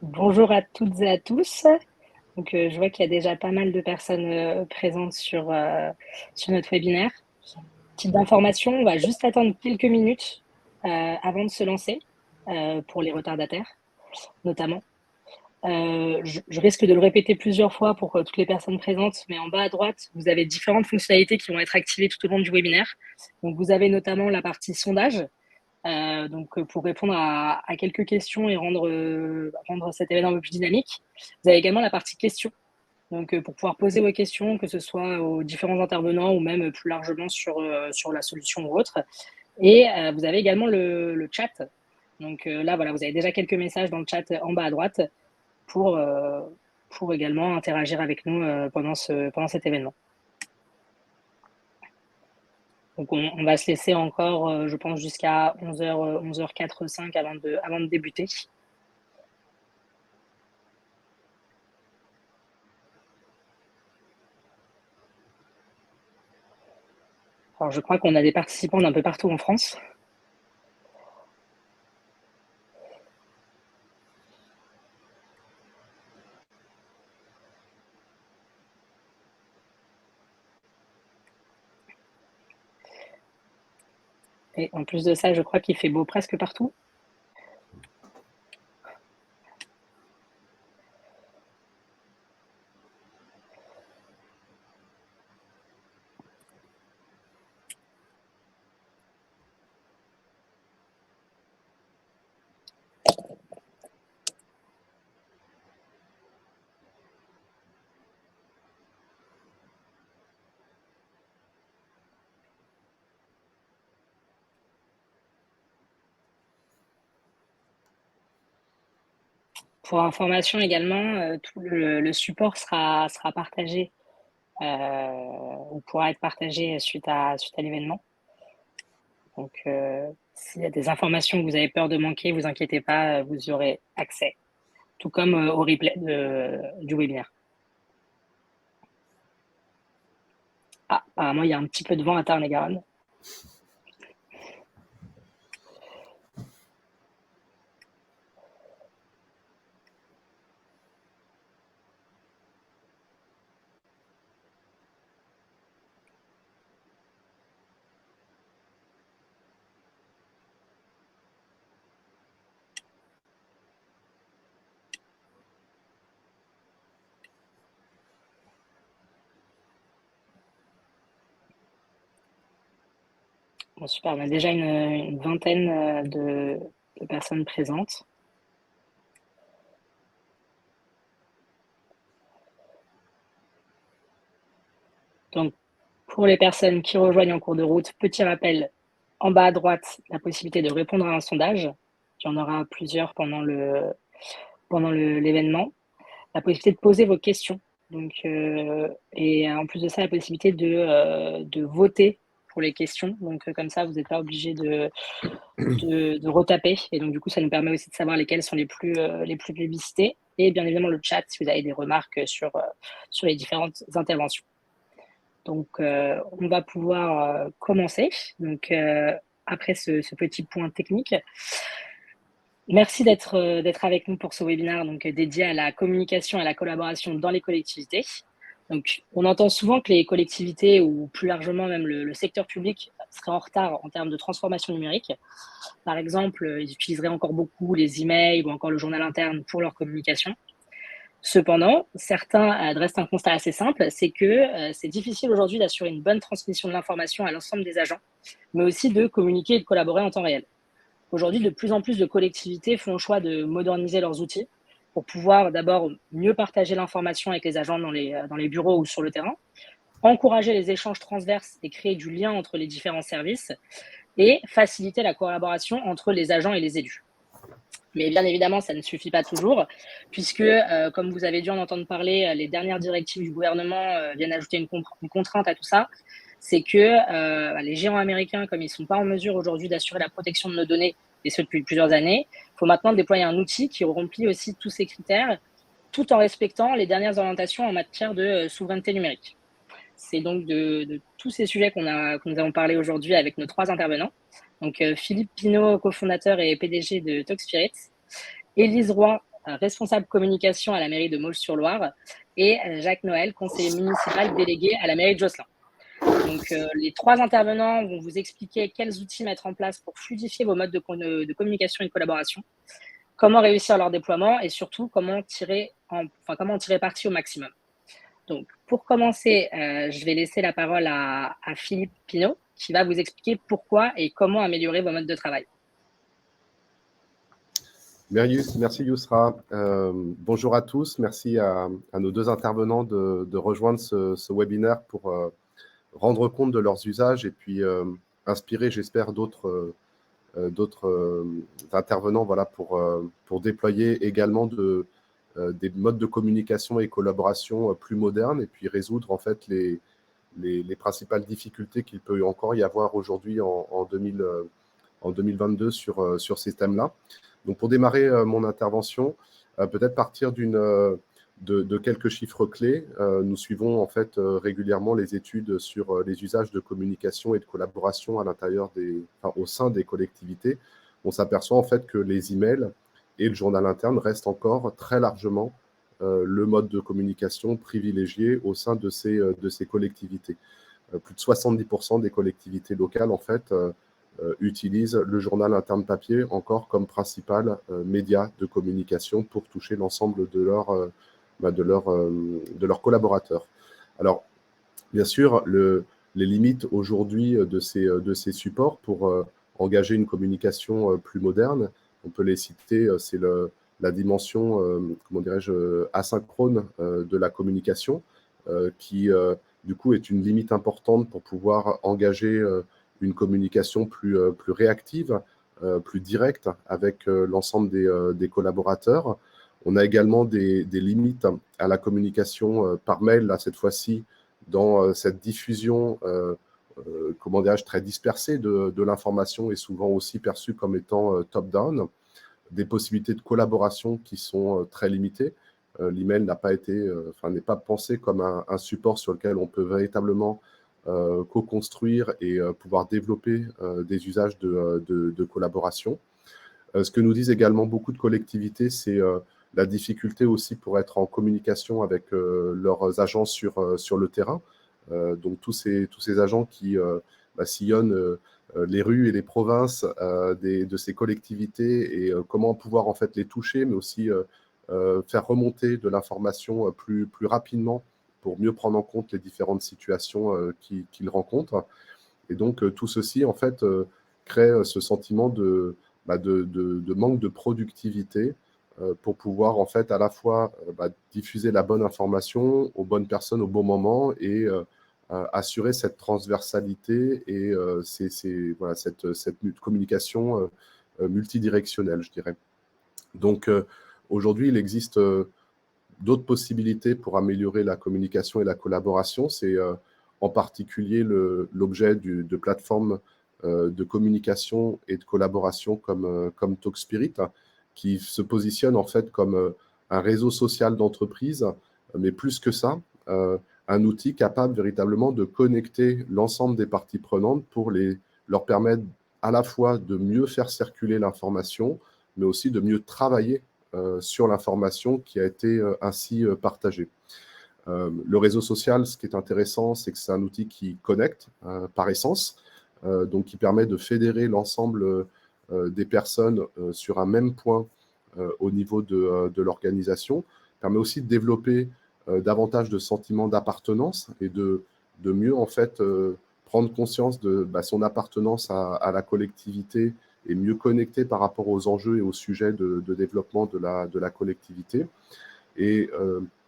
Bonjour à toutes et à tous. Donc, je vois qu'il y a déjà pas mal de personnes présentes sur notre webinaire. Petite d'information, on va juste attendre quelques minutes avant de se lancer pour les retardataires, notamment. Je risque de le répéter plusieurs fois pour toutes les personnes présentes, mais en bas à droite, vous avez différentes fonctionnalités qui vont être activées tout au long du webinaire. Donc, vous avez notamment la partie sondage. Pour répondre à quelques questions et rendre cet événement un peu plus dynamique. Vous avez également la partie questions, pour pouvoir poser vos questions, que ce soit aux différents intervenants ou même plus largement sur la solution ou autre. Et vous avez également le chat. Donc là, voilà, vous avez déjà quelques messages dans le chat en bas à droite pour, pour également interagir avec nous pendant cet événement. Donc on va se laisser encore, je pense, jusqu'à 11h, 11h04, 5 avant de débuter. Alors, je crois qu'on a des participants d'un peu partout en France. Et en plus de ça, je crois qu'il fait beau presque partout. Pour information également, tout le support sera partagé ou pourra être partagé suite à l'événement. Donc, s'il y a des informations que vous avez peur de manquer, vous inquiétez pas, vous y aurez accès, tout comme au replay du webinaire. Ah, apparemment, il y a un petit peu de vent à Tarn-et-Garonne. Bon, super, on a déjà une vingtaine de personnes présentes. Donc, pour les personnes qui rejoignent en cours de route, petit rappel, en bas à droite, la possibilité de répondre à un sondage. Il y en aura plusieurs pendant l'événement. La possibilité de poser vos questions. Donc, et en plus de ça, la possibilité de voter pour les questions. Donc, comme ça, vous n'êtes pas obligé de retaper. Et donc, du coup, ça nous permet aussi de savoir lesquelles sont les plus publicités. Et bien évidemment, le chat, si vous avez des remarques sur les différentes interventions. Donc, on va pouvoir commencer. Donc, après ce petit point technique, merci d'être avec nous pour ce webinaire dédié à la communication et à la collaboration dans les collectivités. Donc, on entend souvent que les collectivités ou plus largement même le secteur public serait en retard en termes de transformation numérique. Par exemple, ils utiliseraient encore beaucoup les emails ou encore le journal interne pour leur communication. Cependant, certains dressent un constat assez simple, c'est que c'est difficile aujourd'hui d'assurer une bonne transmission de l'information à l'ensemble des agents, mais aussi de communiquer et de collaborer en temps réel. Aujourd'hui, de plus en plus de collectivités font le choix de moderniser leurs outils pour pouvoir d'abord mieux partager l'information avec les agents dans les bureaux ou sur le terrain, encourager les échanges transverses et créer du lien entre les différents services et faciliter la collaboration entre les agents et les élus. Mais bien évidemment, ça ne suffit pas toujours, puisque, comme vous avez dû en entendre parler, les dernières directives du gouvernement viennent ajouter une contrainte à tout ça. C'est que les géants américains, comme ils ne sont pas en mesure aujourd'hui d'assurer la protection de nos données, et ce depuis plusieurs années, il faut maintenant déployer un outil qui remplit aussi tous ces critères, tout en respectant les dernières orientations en matière de souveraineté numérique. C'est donc de tous ces sujets que nous avons parlé aujourd'hui avec nos trois intervenants. Donc, Philippe Pinault, cofondateur et PDG de TalkSpirit, Élise Roy, responsable communication à la mairie de Mauges-sur-Loire, et Jacques Noël, conseiller municipal délégué à la mairie de Josselin. Donc, les 3 intervenants vont vous expliquer quels outils mettre en place pour fluidifier vos modes de communication et de collaboration, comment réussir leur déploiement et surtout comment en tirer parti au maximum. Donc, pour commencer, je vais laisser la parole à Philippe Pinault, qui va vous expliquer pourquoi et comment améliorer vos modes de travail. Merci Yousra. Bonjour à tous. Merci à nos 2 intervenants de rejoindre ce webinaire pour rendre compte de leurs usages et puis inspirer, j'espère, d'autres intervenants, voilà, pour déployer également des modes de communication et collaboration plus modernes et puis résoudre en fait les principales difficultés qu'il peut encore y avoir aujourd'hui en 2022 sur ces thèmes-là. Donc, pour démarrer mon intervention, peut-être partir de quelques chiffres clés. Nous suivons en fait régulièrement les études sur les usages de communication et de collaboration à l'intérieur au sein des collectivités. On s'aperçoit en fait que les emails et le journal interne restent encore très largement le mode de communication privilégié au sein de ces collectivités. Plus de 70% des collectivités locales en fait utilisent le journal interne papier encore comme principal média de communication pour toucher l'ensemble de leurs collaborateurs. Alors, bien sûr, les limites aujourd'hui de ces supports pour engager une communication plus moderne, on peut les citer, c'est la dimension, comment dirais-je, asynchrone de la communication, qui du coup est une limite importante pour pouvoir engager une communication plus réactive, plus directe avec l'ensemble des collaborateurs. On a également des limites à la communication par mail, là, cette fois-ci, dans cette diffusion, comment dirais-je, très dispersée de l'information et souvent aussi perçue comme étant top-down, des possibilités de collaboration qui sont très limitées. L'email n'est pas pensé comme un support sur lequel on peut véritablement co-construire et pouvoir développer des usages de collaboration. Ce que nous disent également beaucoup de collectivités, c'est la difficulté aussi pour être en communication avec leurs agents sur le terrain. Donc tous ces agents qui sillonnent les rues et les provinces de ces collectivités et comment pouvoir en fait les toucher, mais aussi faire remonter de l'information plus rapidement pour mieux prendre en compte les différentes situations qu'ils rencontrent. Et donc tout ceci en fait crée ce sentiment de manque de productivité pour pouvoir en fait à la fois diffuser la bonne information aux bonnes personnes au bon moment et assurer cette transversalité et cette communication multidirectionnelle, je dirais. Donc aujourd'hui, il existe d'autres possibilités pour améliorer la communication et la collaboration. C'est en particulier l'objet de plateformes de communication et de collaboration comme Talkspirit, qui se positionne en fait comme un réseau social d'entreprise, mais plus que ça, un outil capable véritablement de connecter l'ensemble des parties prenantes pour leur permettre à la fois de mieux faire circuler l'information, mais aussi de mieux travailler sur l'information qui a été ainsi partagée. Le réseau social, ce qui est intéressant, c'est que c'est un outil qui connecte par essence, donc qui permet de fédérer l'ensemble des personnes sur un même point au niveau de l'organisation, permet aussi de développer davantage de sentiments d'appartenance et de mieux en fait prendre conscience de son appartenance à la collectivité et mieux connecter par rapport aux enjeux et aux sujets de développement de la collectivité. Et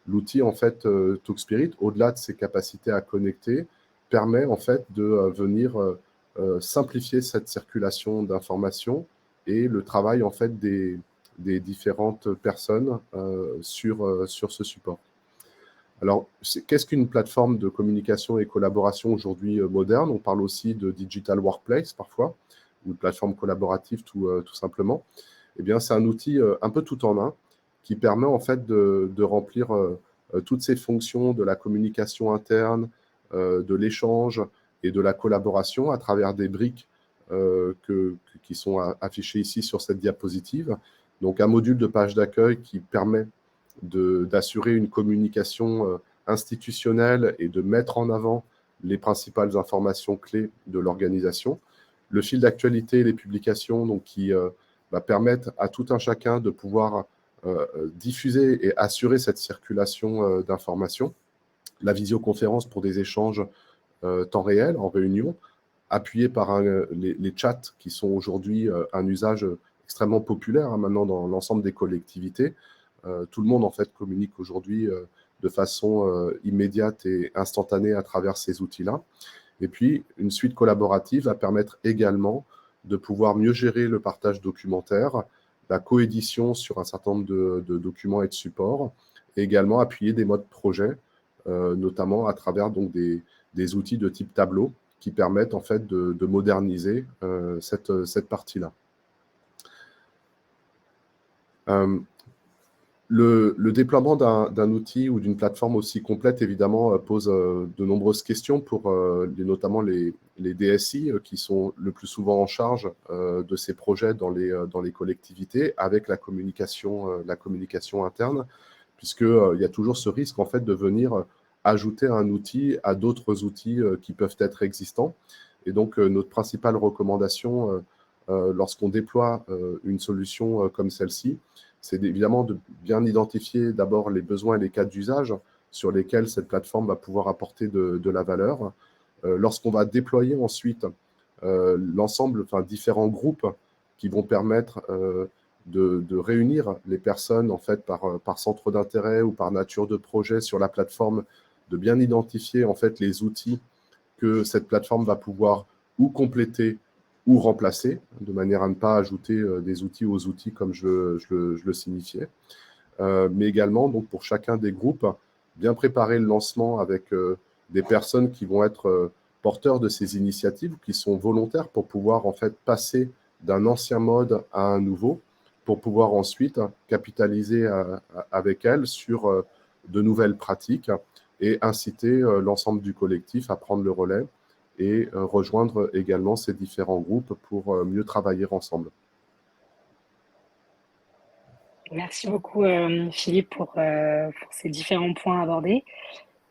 l'outil, en fait, Talkspirit, au-delà de ses capacités à connecter, permet en fait de venir simplifier cette circulation d'informations et le travail en fait des différentes personnes sur ce support. Alors, qu'est-ce qu'une plateforme de communication et collaboration aujourd'hui moderne? On parle aussi de digital workplace parfois, ou de plateforme collaborative tout simplement. Eh bien, c'est un outil un peu tout en un qui permet en fait de remplir toutes ces fonctions de la communication interne, de l'échange et de la collaboration à travers des briques qui sont affichées ici sur cette diapositive, Donc, un module de page d'accueil qui permet d'assurer une communication institutionnelle et de mettre en avant les principales informations clés de l'organisation. Le fil d'actualité et les publications donc, qui permettent à tout un chacun de pouvoir diffuser et assurer cette circulation d'informations. La visioconférence pour des échanges temps réel, en réunion, appuyé par les chats qui sont aujourd'hui un usage extrêmement populaire maintenant dans l'ensemble des collectivités. Tout le monde en fait communique aujourd'hui de façon immédiate et instantanée à travers ces outils-là. Et puis, une suite collaborative va permettre également de pouvoir mieux gérer le partage documentaire, la coédition sur un certain nombre de documents et de supports, et également appuyer des modes projet, notamment à travers donc, des outils de type tableau qui permettent en fait de moderniser cette partie-là. Le déploiement d'un outil ou d'une plateforme aussi complète, évidemment, pose de nombreuses questions pour notamment les DSI qui sont le plus souvent en charge de ces projets dans les collectivités avec la communication interne, puisqu'il y a toujours ce risque en fait, de venir ajouter un outil à d'autres outils qui peuvent être existants. Et donc, notre principale recommandation lorsqu'on déploie une solution comme celle-ci, c'est évidemment de bien identifier d'abord les besoins et les cas d'usage sur lesquels cette plateforme va pouvoir apporter de la valeur. Lorsqu'on va déployer ensuite l'ensemble, enfin différents groupes qui vont permettre de réunir les personnes en fait par centre d'intérêt ou par nature de projet sur la plateforme, de bien identifier en fait les outils que cette plateforme va pouvoir ou compléter ou remplacer, de manière à ne pas ajouter des outils aux outils comme je le signifiais. Mais également, donc, pour chacun des groupes, bien préparer le lancement avec des personnes qui vont être porteurs de ces initiatives, qui sont volontaires pour pouvoir en fait passer d'un ancien mode à un nouveau, pour pouvoir ensuite capitaliser avec elles sur de nouvelles pratiques et inciter l'ensemble du collectif à prendre le relais et rejoindre également ces différents groupes pour mieux travailler ensemble. Merci beaucoup Philippe pour ces différents points abordés.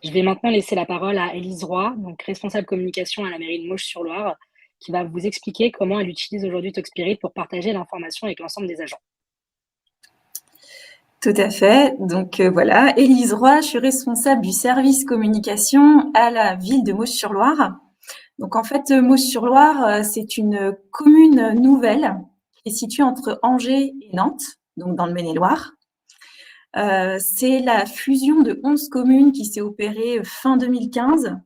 Je vais maintenant laisser la parole à Élise Roy, donc responsable communication à la mairie de Mauches-sur-Loire, qui va vous expliquer comment elle utilise aujourd'hui Talkspirit pour partager l'information avec l'ensemble des agents. Tout à fait. Donc voilà, Élise Roy, je suis responsable du service communication à la ville de Mauches-sur-Loire. Donc en fait, Mauches-sur-Loire, c'est une commune nouvelle qui est située entre Angers et Nantes, donc dans le Maine-et-Loire. C'est la fusion de 11 communes qui s'est opérée fin 2015.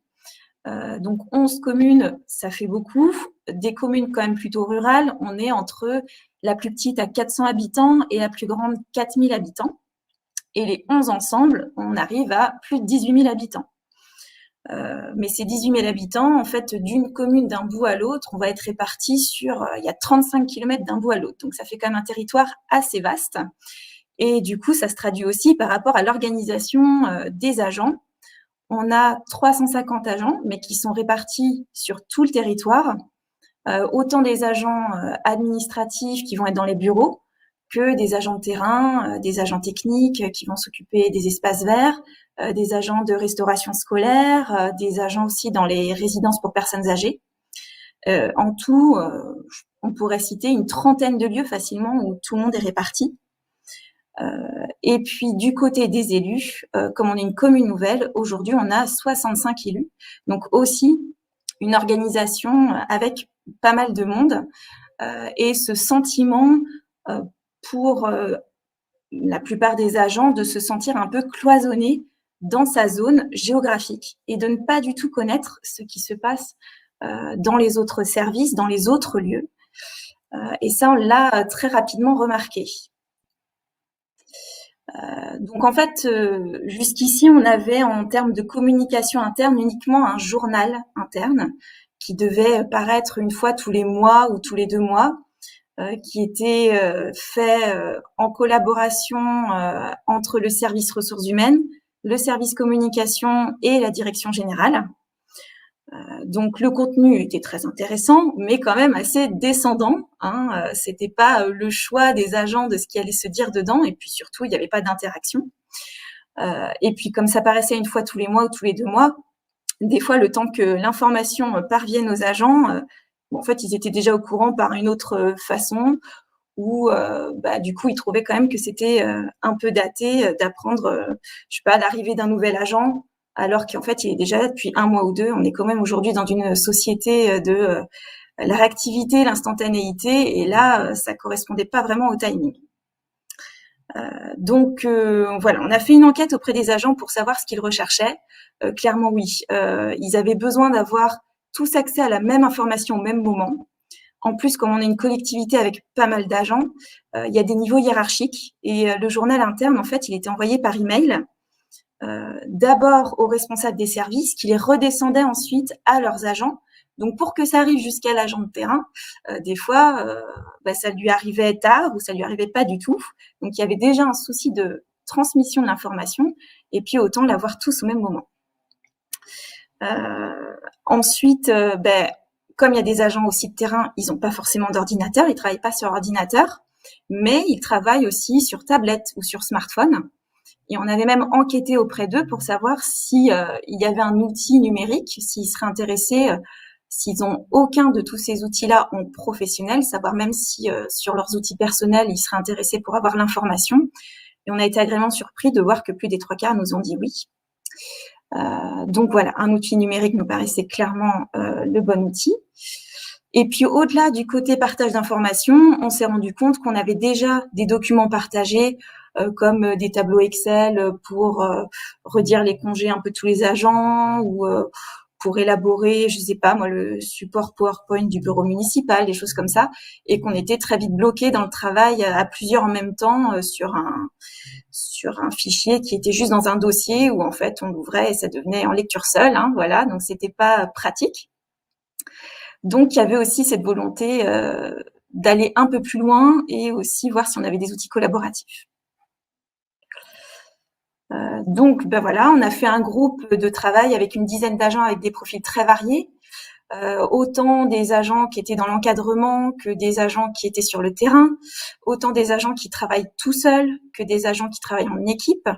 Donc 11 communes, ça fait beaucoup. Des communes quand même plutôt rurales, on est entre la plus petite à 400 habitants et la plus grande 4000 habitants. Et les 11 ensemble, on arrive à plus de 18 000 habitants. Mais ces 18 000 habitants, en fait, d'une commune d'un bout à l'autre, on va être répartis sur, il y a 35 km d'un bout à l'autre. Donc, ça fait quand même un territoire assez vaste. Et du coup, ça se traduit aussi par rapport à l'organisation des agents. On a 350 agents, mais qui sont répartis sur tout le territoire. Autant des agents administratifs qui vont être dans les bureaux, que des agents de terrain, des agents techniques qui vont s'occuper des espaces verts, des agents de restauration scolaire, des agents aussi dans les résidences pour personnes âgées. En tout, on pourrait citer une trentaine de lieux facilement où tout le monde est réparti. Et puis du côté des élus, comme on est une commune nouvelle, aujourd'hui on a 65 élus, donc aussi une organisation avec pas mal de monde et ce sentiment pour la plupart des agents de se sentir un peu cloisonné dans sa zone géographique et de ne pas du tout connaître ce qui se passe dans les autres services, dans les autres lieux. Et ça, on l'a très rapidement remarqué. Donc en fait, jusqu'ici, on avait en termes de communication interne uniquement un journal interne qui devait paraître une fois tous les mois ou tous les 2 mois, qui était fait en collaboration entre le service ressources humaines, le service communication et la direction générale. Donc le contenu était très intéressant, mais quand même assez descendant. C'était pas le choix des agents de ce qui allait se dire dedans, et puis surtout il n'y avait pas d'interaction. Et puis comme ça paraissait une fois tous les mois ou tous les 2 mois, des fois le temps que l'information parvienne aux agents, en fait ils étaient déjà au courant par une autre façon, ou du coup ils trouvaient quand même que c'était un peu daté d'apprendre, je sais pas, l'arrivée d'un nouvel agent, alors qu'en fait il est déjà là depuis 1 mois ou 2. On est quand même aujourd'hui dans une société de la réactivité, l'instantanéité, et là ça correspondait pas vraiment au timing. Donc voilà, on a fait une enquête auprès des agents pour savoir ce qu'ils recherchaient. Clairement oui, ils avaient besoin d'avoir tous accès à la même information au même moment. En plus, comme on est une collectivité avec pas mal d'agents, il y a des niveaux hiérarchiques, et le journal interne, en fait, il était envoyé par email, d'abord aux responsables des services, qui les redescendaient ensuite à leurs agents. Donc pour que ça arrive jusqu'à l'agent de terrain, des fois, ça lui arrivait tard ou ça lui arrivait pas du tout. Donc il y avait déjà un souci de transmission de l'information, et puis autant l'avoir tous au même moment. Ensuite, comme il y a des agents aussi de terrain, ils n'ont pas forcément d'ordinateur, ils travaillent pas sur ordinateur, mais ils travaillent aussi sur tablette ou sur smartphone. Et on avait même enquêté auprès d'eux pour savoir si il y avait un outil numérique, s'ils seraient intéressés, s'ils ont aucun de tous ces outils-là en professionnel, savoir même si sur leurs outils personnels, ils seraient intéressés pour avoir l'information. Et on a été agréablement surpris de voir que plus des 3/4 nous ont dit oui. Donc voilà, un outil numérique nous paraissait clairement le bon outil. Et puis au-delà du côté partage d'informations, on s'est rendu compte qu'on avait déjà des documents partagés, comme des tableaux Excel pour redire les congés un peu tous les agents, ou pour élaborer, je sais pas moi, le support PowerPoint du bureau municipal, des choses comme ça, et qu'on était très vite bloqué dans le travail à plusieurs en même temps sur un fichier qui était juste dans un dossier où en fait on l'ouvrait et ça devenait en lecture seule, voilà, donc c'était pas pratique. Donc il y avait aussi cette volonté d'aller un peu plus loin et aussi voir si on avait des outils collaboratifs. Donc voilà, on a fait un groupe de travail avec une dizaine d'agents avec des profils très variés, autant des agents qui étaient dans l'encadrement que des agents qui étaient sur le terrain, autant des agents qui travaillent tout seuls que des agents qui travaillent en équipe,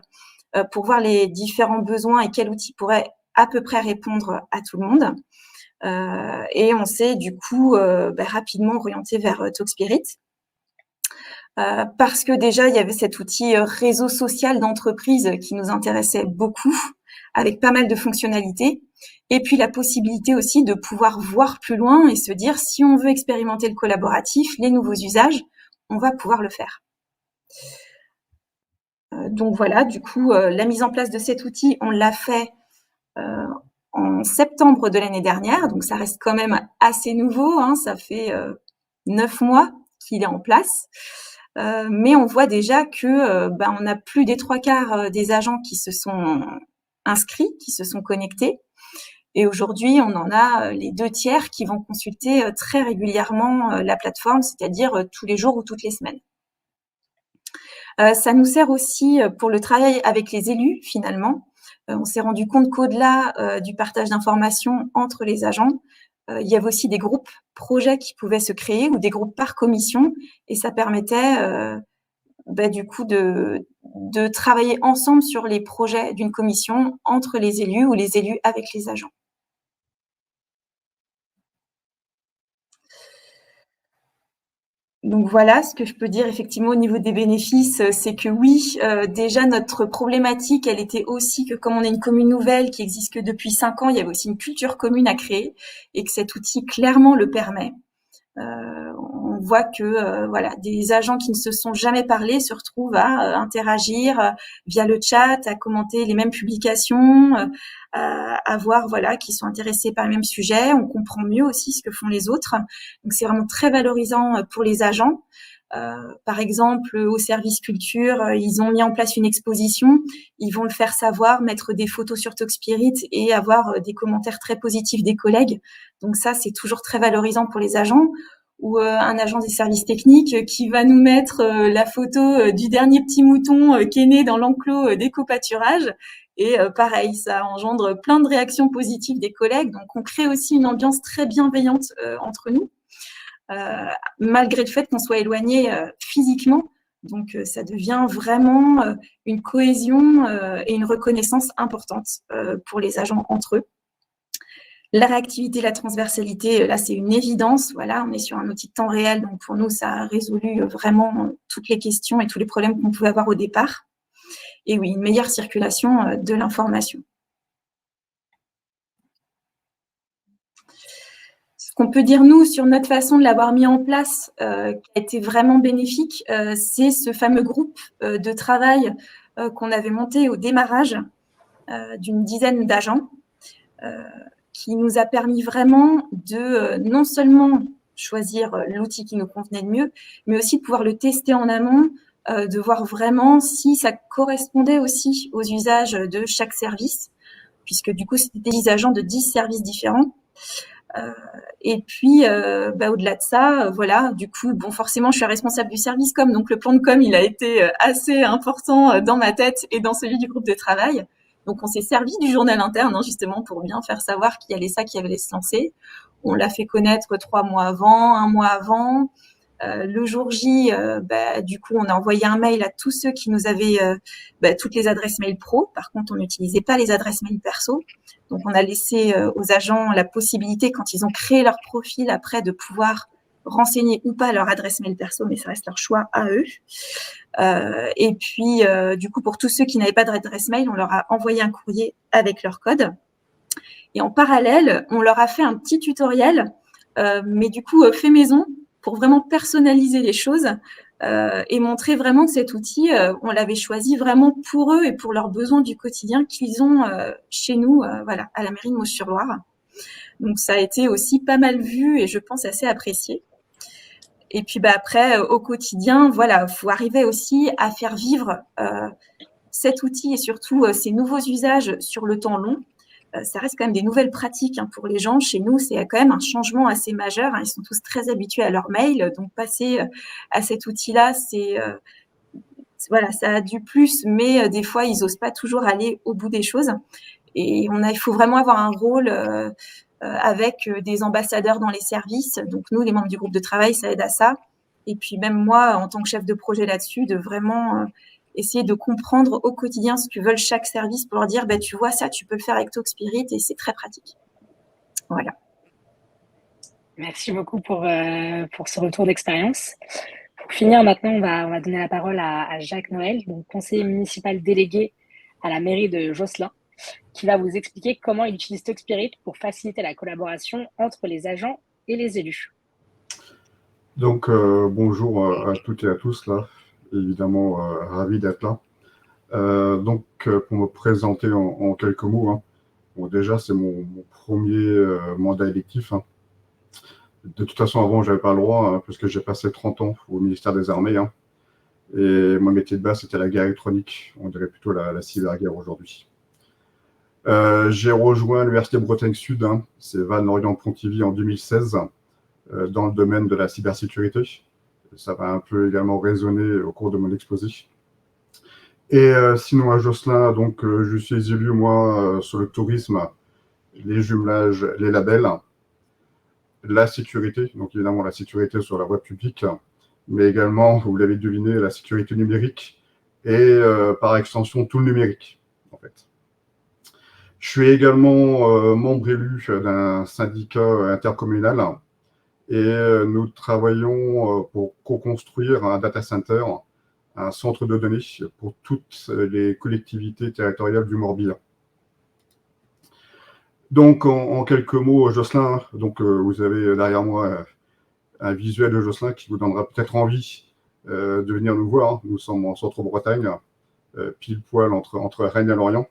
pour voir les différents besoins et quel outil pourrait à peu près répondre à tout le monde. Et on s'est du coup rapidement orienté vers Talkspirit, parce que déjà il y avait cet outil réseau social d'entreprise qui nous intéressait beaucoup, avec pas mal de fonctionnalités, et puis la possibilité aussi de pouvoir voir plus loin et se dire si on veut expérimenter le collaboratif, les nouveaux usages, on va pouvoir le faire. Donc voilà, du coup la mise en place de cet outil, on l'a fait en septembre de l'année dernière, donc ça reste quand même assez nouveau, ça fait 9 mois qu'il est en place. Mais on voit déjà que on a plus des 3/4 des agents qui se sont inscrits, qui se sont connectés. Et aujourd'hui, on en a les 2/3 qui vont consulter très régulièrement la plateforme, c'est-à-dire tous les jours ou toutes les semaines. Ça nous sert aussi pour le travail avec les élus, finalement. On s'est rendu compte qu'au-delà du partage d'informations entre les agents, il y avait aussi des groupes projets qui pouvaient se créer, ou des groupes par commission, et ça permettait du coup de travailler ensemble sur les projets d'une commission entre les élus, ou les élus avec les agents. Donc voilà, ce que je peux dire effectivement au niveau des bénéfices, c'est que oui, déjà notre problématique, elle était aussi que comme on est une commune nouvelle qui existe que depuis 5 ans, il y avait aussi une culture commune à créer, et que cet outil clairement le permet. On voit que voilà, des agents qui ne se sont jamais parlé se retrouvent à interagir via le chat, à commenter les mêmes publications, à voir voilà qu'ils sont intéressés par le même sujet. On comprend mieux aussi ce que font les autres. Donc c'est vraiment très valorisant pour les agents. Par exemple, au service culture, ils ont mis en place une exposition. Ils vont le faire savoir, mettre des photos sur Talkspirit et avoir des commentaires très positifs des collègues. Donc ça, c'est toujours très valorisant pour les agents. Ou un agent des services techniques qui va nous mettre la photo du dernier petit mouton qui est né dans l'enclos d'éco-pâturage. Et pareil, ça engendre plein de réactions positives des collègues. Donc, on crée aussi une ambiance très bienveillante entre nous, malgré le fait qu'on soit éloignés physiquement. Donc, ça devient vraiment une cohésion et une reconnaissance importante pour les agents entre eux. La réactivité, la transversalité, là, c'est une évidence. Voilà, on est sur un outil de temps réel. Donc, pour nous, ça a résolu vraiment toutes les questions et tous les problèmes qu'on pouvait avoir au départ. Et oui, une meilleure circulation de l'information. Ce qu'on peut dire, nous, sur notre façon de l'avoir mis en place, qui a été vraiment bénéfique, c'est ce fameux groupe de travail qu'on avait monté au démarrage d'une dizaine d'agents, qui nous a permis vraiment de non seulement choisir l'outil qui nous convenait le mieux, mais aussi de pouvoir le tester en amont, de voir vraiment si ça correspondait aussi aux usages de chaque service, puisque du coup, c'était 10 agents de 10 services différents. Et puis, au-delà de ça, voilà, du coup, bon, forcément, je suis responsable du service com, donc le plan de com, il a été assez important dans ma tête et dans celui du groupe de travail. Donc, on s'est servi du journal interne, hein, justement, pour bien faire savoir qu'il y allait ça, qui allait se lancer. On l'a fait connaître 3 mois avant, 1 mois avant. Le jour J, du coup, on a envoyé un mail à tous ceux qui nous avaient toutes les adresses mail pro. Par contre, on n'utilisait pas les adresses mail perso. Donc, on a laissé aux agents la possibilité, quand ils ont créé leur profil, après, de pouvoir renseigner ou pas leur adresse mail perso, mais ça reste leur choix à eux. Et puis, du coup, pour tous ceux qui n'avaient pas d'adresse mail, on leur a envoyé un courrier avec leur code. Et en parallèle, on leur a fait un petit tutoriel, mais du coup, fait maison, pour vraiment personnaliser les choses et montrer vraiment que cet outil, on l'avait choisi vraiment pour eux et pour leurs besoins du quotidien qu'ils ont chez nous, voilà, à la mairie de Meaux-sur-Loire. Donc, ça a été aussi pas mal vu et je pense assez apprécié. Et puis, après, au quotidien, voilà, il faut arriver aussi à faire vivre cet outil et surtout ces nouveaux usages sur le temps long. Ça reste quand même des nouvelles pratiques pour les gens. Chez nous, c'est quand même un changement assez majeur. Ils sont tous très habitués à leur mail. Donc, passer à cet outil-là, voilà, ça a du plus, mais des fois, ils n'osent pas toujours aller au bout des choses. Et il faut vraiment avoir un rôle avec des ambassadeurs dans les services. Donc, nous, les membres du groupe de travail, ça aide à ça. Et puis, même moi, en tant que chef de projet là-dessus, de vraiment essayer de comprendre au quotidien ce que veulent chaque service pour leur dire, tu vois, ça, tu peux le faire avec TalkSpirit et c'est très pratique. Voilà. Merci beaucoup pour ce retour d'expérience. Pour finir, maintenant, on va donner la parole à Jacques Noël, donc conseiller municipal délégué à la mairie de Josselin, qui va vous expliquer comment il utilise TalkSpirit pour faciliter la collaboration entre les agents et les élus. Donc, bonjour à toutes et à tous, là. Évidemment, ravi d'être là. Pour me présenter en quelques mots, hein. Bon, déjà, c'est mon premier mandat électif. Hein. De toute façon, avant, je n'avais pas le droit, hein, parce que j'ai passé 30 ans au ministère des Armées. Hein. Et mon métier de base, c'était la guerre électronique. On dirait plutôt la cyberguerre aujourd'hui. J'ai rejoint l'Université Bretagne Sud, hein, c'est Vannes-Lorient-Pontivy en 2016, dans le domaine de la cybersécurité. Ça va un peu également résonner au cours de mon exposé. Et sinon, à Josselin, donc, je suis élu, moi, sur le tourisme, les jumelages, les labels, la sécurité, donc évidemment la sécurité sur la voie publique, mais également, vous l'avez deviné, la sécurité numérique et par extension tout le numérique, en fait. Je suis également membre élu d'un syndicat intercommunal et nous travaillons pour co-construire un data center, un centre de données pour toutes les collectivités territoriales du Morbihan. Donc, en quelques mots, Josselin, donc, vous avez derrière moi un visuel de Josselin qui vous donnera peut-être envie de venir nous voir. Nous sommes en centre-Bretagne, pile poil entre Rennes et Lorient.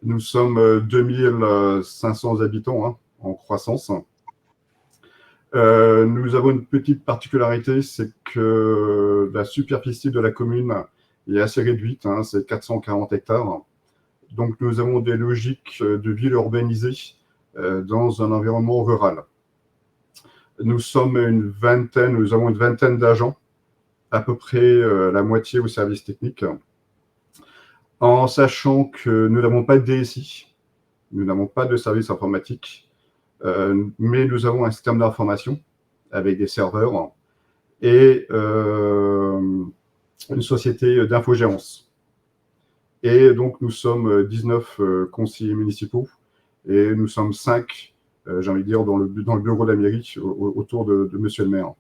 Nous sommes 2500 habitants, hein, en croissance. Nous avons une petite particularité, c'est que la superficie de la commune est assez réduite, hein, c'est 440 hectares. Donc, nous avons des logiques de ville urbanisée dans un environnement rural. Nous avons une vingtaine d'agents, à peu près la moitié au service technique. en sachant que nous n'avons pas de DSI, nous n'avons pas de service informatique, mais nous avons un système d'information avec des serveurs et une société d'infogérance. Et donc, nous sommes 19 conseillers municipaux et nous sommes 5, j'ai envie de dire, dans le bureau de la mairie autour de monsieur le maire.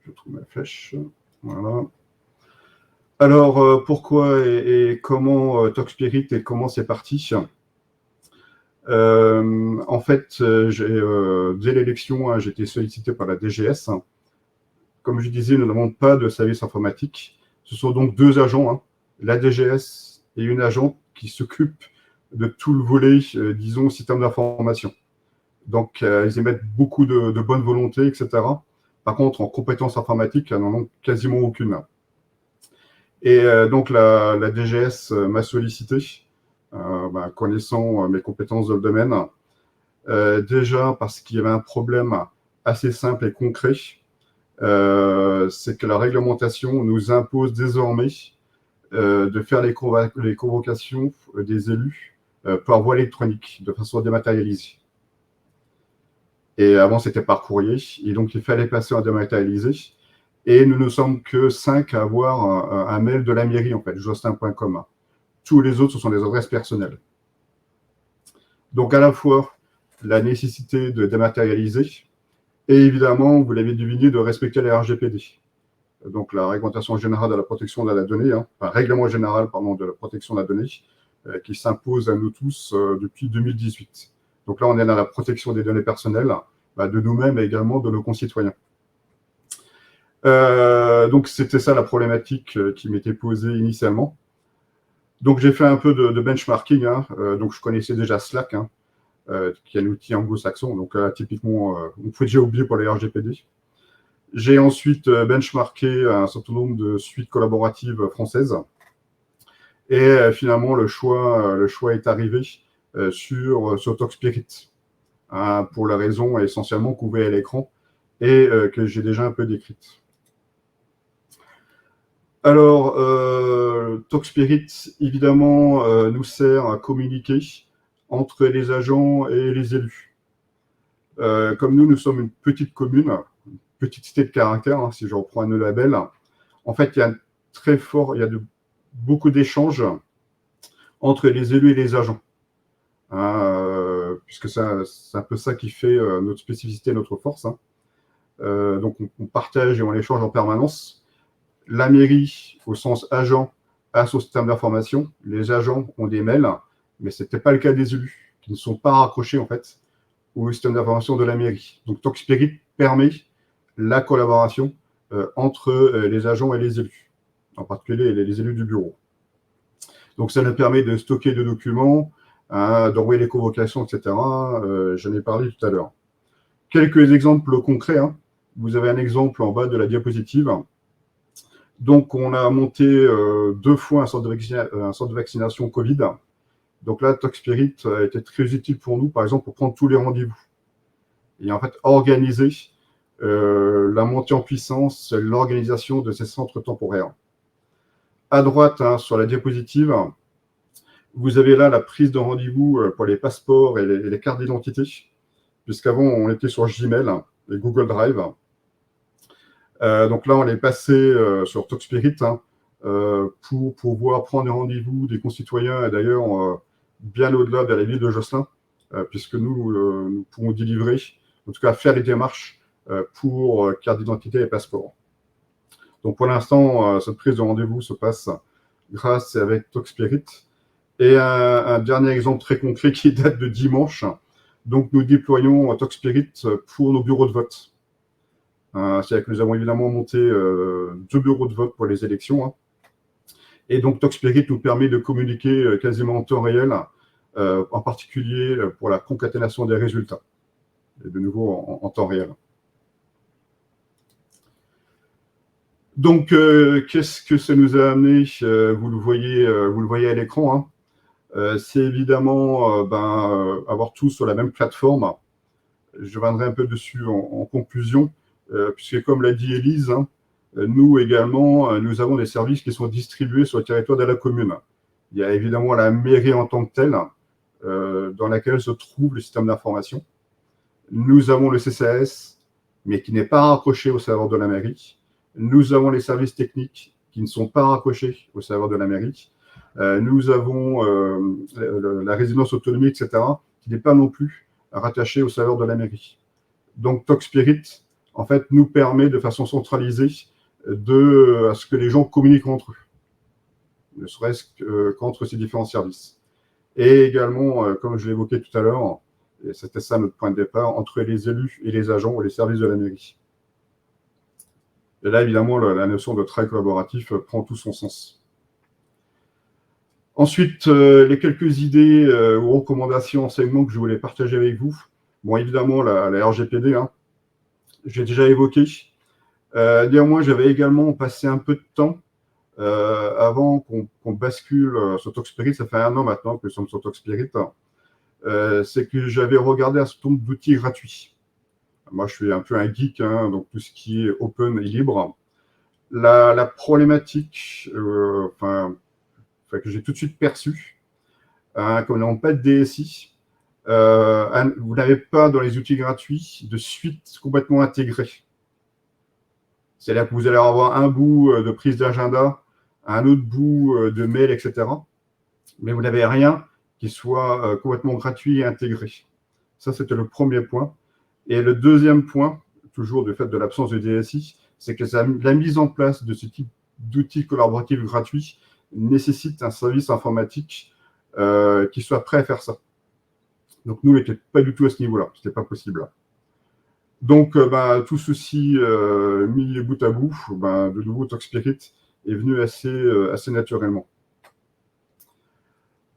Je trouve ma flèche. Voilà. Alors, pourquoi et comment TalkSpirit et comment c'est parti? En fait, dès l'élection, j'ai été sollicité par la DGS. Comme je disais, nous n'avons pas de service informatique. Ce sont donc 2 agents, la DGS et une agente qui s'occupe de tout le volet, disons, système d'information. Donc, ils émettent beaucoup de bonne volonté, etc. Par contre, en compétences informatiques, elles n'en ont quasiment aucune. Et donc, la DGS m'a sollicité, connaissant mes compétences dans le domaine, déjà parce qu'il y avait un problème assez simple et concret, c'est que la réglementation nous impose désormais de faire les convocations des élus par voie électronique, de façon dématérialisée. Et avant, c'était par courrier, et donc il fallait passer en dématérialisé. Et nous ne sommes que 5 à avoir un mail de la mairie, en fait, josselin.com. Tous les autres, ce sont des adresses personnelles. Donc, à la fois, la nécessité de dématérialiser, et évidemment, vous l'avez deviné, de respecter la RGPD. Donc, la réglementation générale de la protection de la donnée, règlement général, pardon, de la protection de la donnée, qui s'impose à nous tous depuis 2018. Donc là, on est dans la protection des données personnelles, de nous-mêmes et également de nos concitoyens. Donc, c'était ça la problématique qui m'était posée initialement. Donc, j'ai fait un peu de benchmarking. Donc, je connaissais déjà Slack, qui est un outil anglo-saxon. Donc, typiquement, on pouvait déjà oublier pour les RGPD. J'ai ensuite benchmarké un certain nombre de suites collaboratives françaises. Et finalement, le choix est arrivé sur TalkSpirit, pour la raison essentiellement qu'on voit à l'écran et que j'ai déjà un peu décrite. Alors, TalkSpirit, évidemment, nous sert à communiquer entre les agents et les élus. Comme nous sommes une petite commune, une petite cité de caractère, si je reprends un label, en fait, il y a beaucoup d'échanges entre les élus et les agents. Puisque c'est un peu ça qui fait notre spécificité, notre force. Donc, on partage et on échange en permanence. La mairie, au sens agent, a son système d'information. Les agents ont des mails, mais ce n'était pas le cas des élus, qui ne sont pas raccrochés, en fait, au système d'information de la mairie. Donc, TalkSpirit permet la collaboration entre les agents et les élus, en particulier les élus du bureau. Donc, ça nous permet de stocker des documents, d'envoyer les convocations, etc. J'en ai parlé tout à l'heure. Quelques exemples concrets. Vous avez un exemple en bas de la diapositive. Donc, on a monté 2 fois un centre de vaccination Covid. Donc là, TalkSpirit a été très utile pour nous, par exemple, pour prendre tous les rendez-vous. Et en fait, organiser la montée en puissance, l'organisation de ces centres temporaires. À droite, sur la diapositive, vous avez là la prise de rendez-vous pour les passeports et les cartes d'identité, puisqu'avant, on était sur Gmail et Google Drive. Donc là, on est passé sur TalkSpirit pour pouvoir prendre des rendez-vous des concitoyens, et d'ailleurs, bien au-delà de la ville de Josselin, puisque nous pourrons délivrer, en tout cas faire les démarches pour carte d'identité et passeport. Donc pour l'instant, cette prise de rendez-vous se passe grâce et avec TalkSpirit. Et un dernier exemple très concret qui date de dimanche. Donc nous déployons TalkSpirit pour nos bureaux de vote. C'est-à-dire que nous avons évidemment monté 2 bureaux de vote pour les élections. Et donc TalkSpirit nous permet de communiquer quasiment en temps réel, en particulier pour la concaténation des résultats. Et de nouveau en temps réel. Donc, qu'est-ce que ça nous a amené? Vous le voyez à l'écran. C'est évidemment avoir tout sur la même plateforme. Je reviendrai un peu dessus en conclusion, puisque comme l'a dit Élise, nous également, nous avons des services qui sont distribués sur le territoire de la commune. Il y a évidemment la mairie en tant que telle, dans laquelle se trouve le système d'information. Nous avons le CCAS, mais qui n'est pas raccroché au serveur de la mairie. Nous avons les services techniques qui ne sont pas raccrochés au serveur de la mairie. Nous avons la résidence autonomique, etc., qui n'est pas non plus rattachée au serveur de la mairie. Donc, TalkSpirit, en fait, nous permet de façon centralisée à ce que les gens communiquent entre eux, ne serait-ce qu'entre ces différents services. Et également, comme je l'évoquais tout à l'heure, et c'était ça notre point de départ, entre les élus et les agents ou les services de la mairie. Et là, évidemment, la notion de travail collaboratif prend tout son sens. Ensuite, les quelques idées ou recommandations, enseignements que je voulais partager avec vous. Bon, évidemment, la RGPD, hein, j'ai déjà évoqué. Néanmoins, j'avais également passé un peu de temps avant qu'on bascule sur TalkSpirit. Ça fait 1 an maintenant que nous sommes sur TalkSpirit. C'est que j'avais regardé un certain nombre d'outils gratuits. Moi, je suis un peu un geek, hein, donc tout ce qui est open et libre. La problématique, que j'ai tout de suite perçue, comme nous n'avons pas de DSI, vous n'avez pas dans les outils gratuits de suite complètement intégrée. C'est-à-dire que vous allez avoir un bout de prise d'agenda, un autre bout de mail, etc. Mais vous n'avez rien qui soit complètement gratuit et intégré. Ça, c'était le premier point. Et le deuxième point, toujours du fait de l'absence de DSI, c'est que la mise en place de ce type d'outils collaboratifs gratuits nécessite un service informatique qui soit prêt à faire ça. Donc, nous, on n'était pas du tout à ce niveau-là. Ce n'était pas possible. Donc, tout ceci mis bout à bout, de nouveau, TalkSpirit est venu assez naturellement.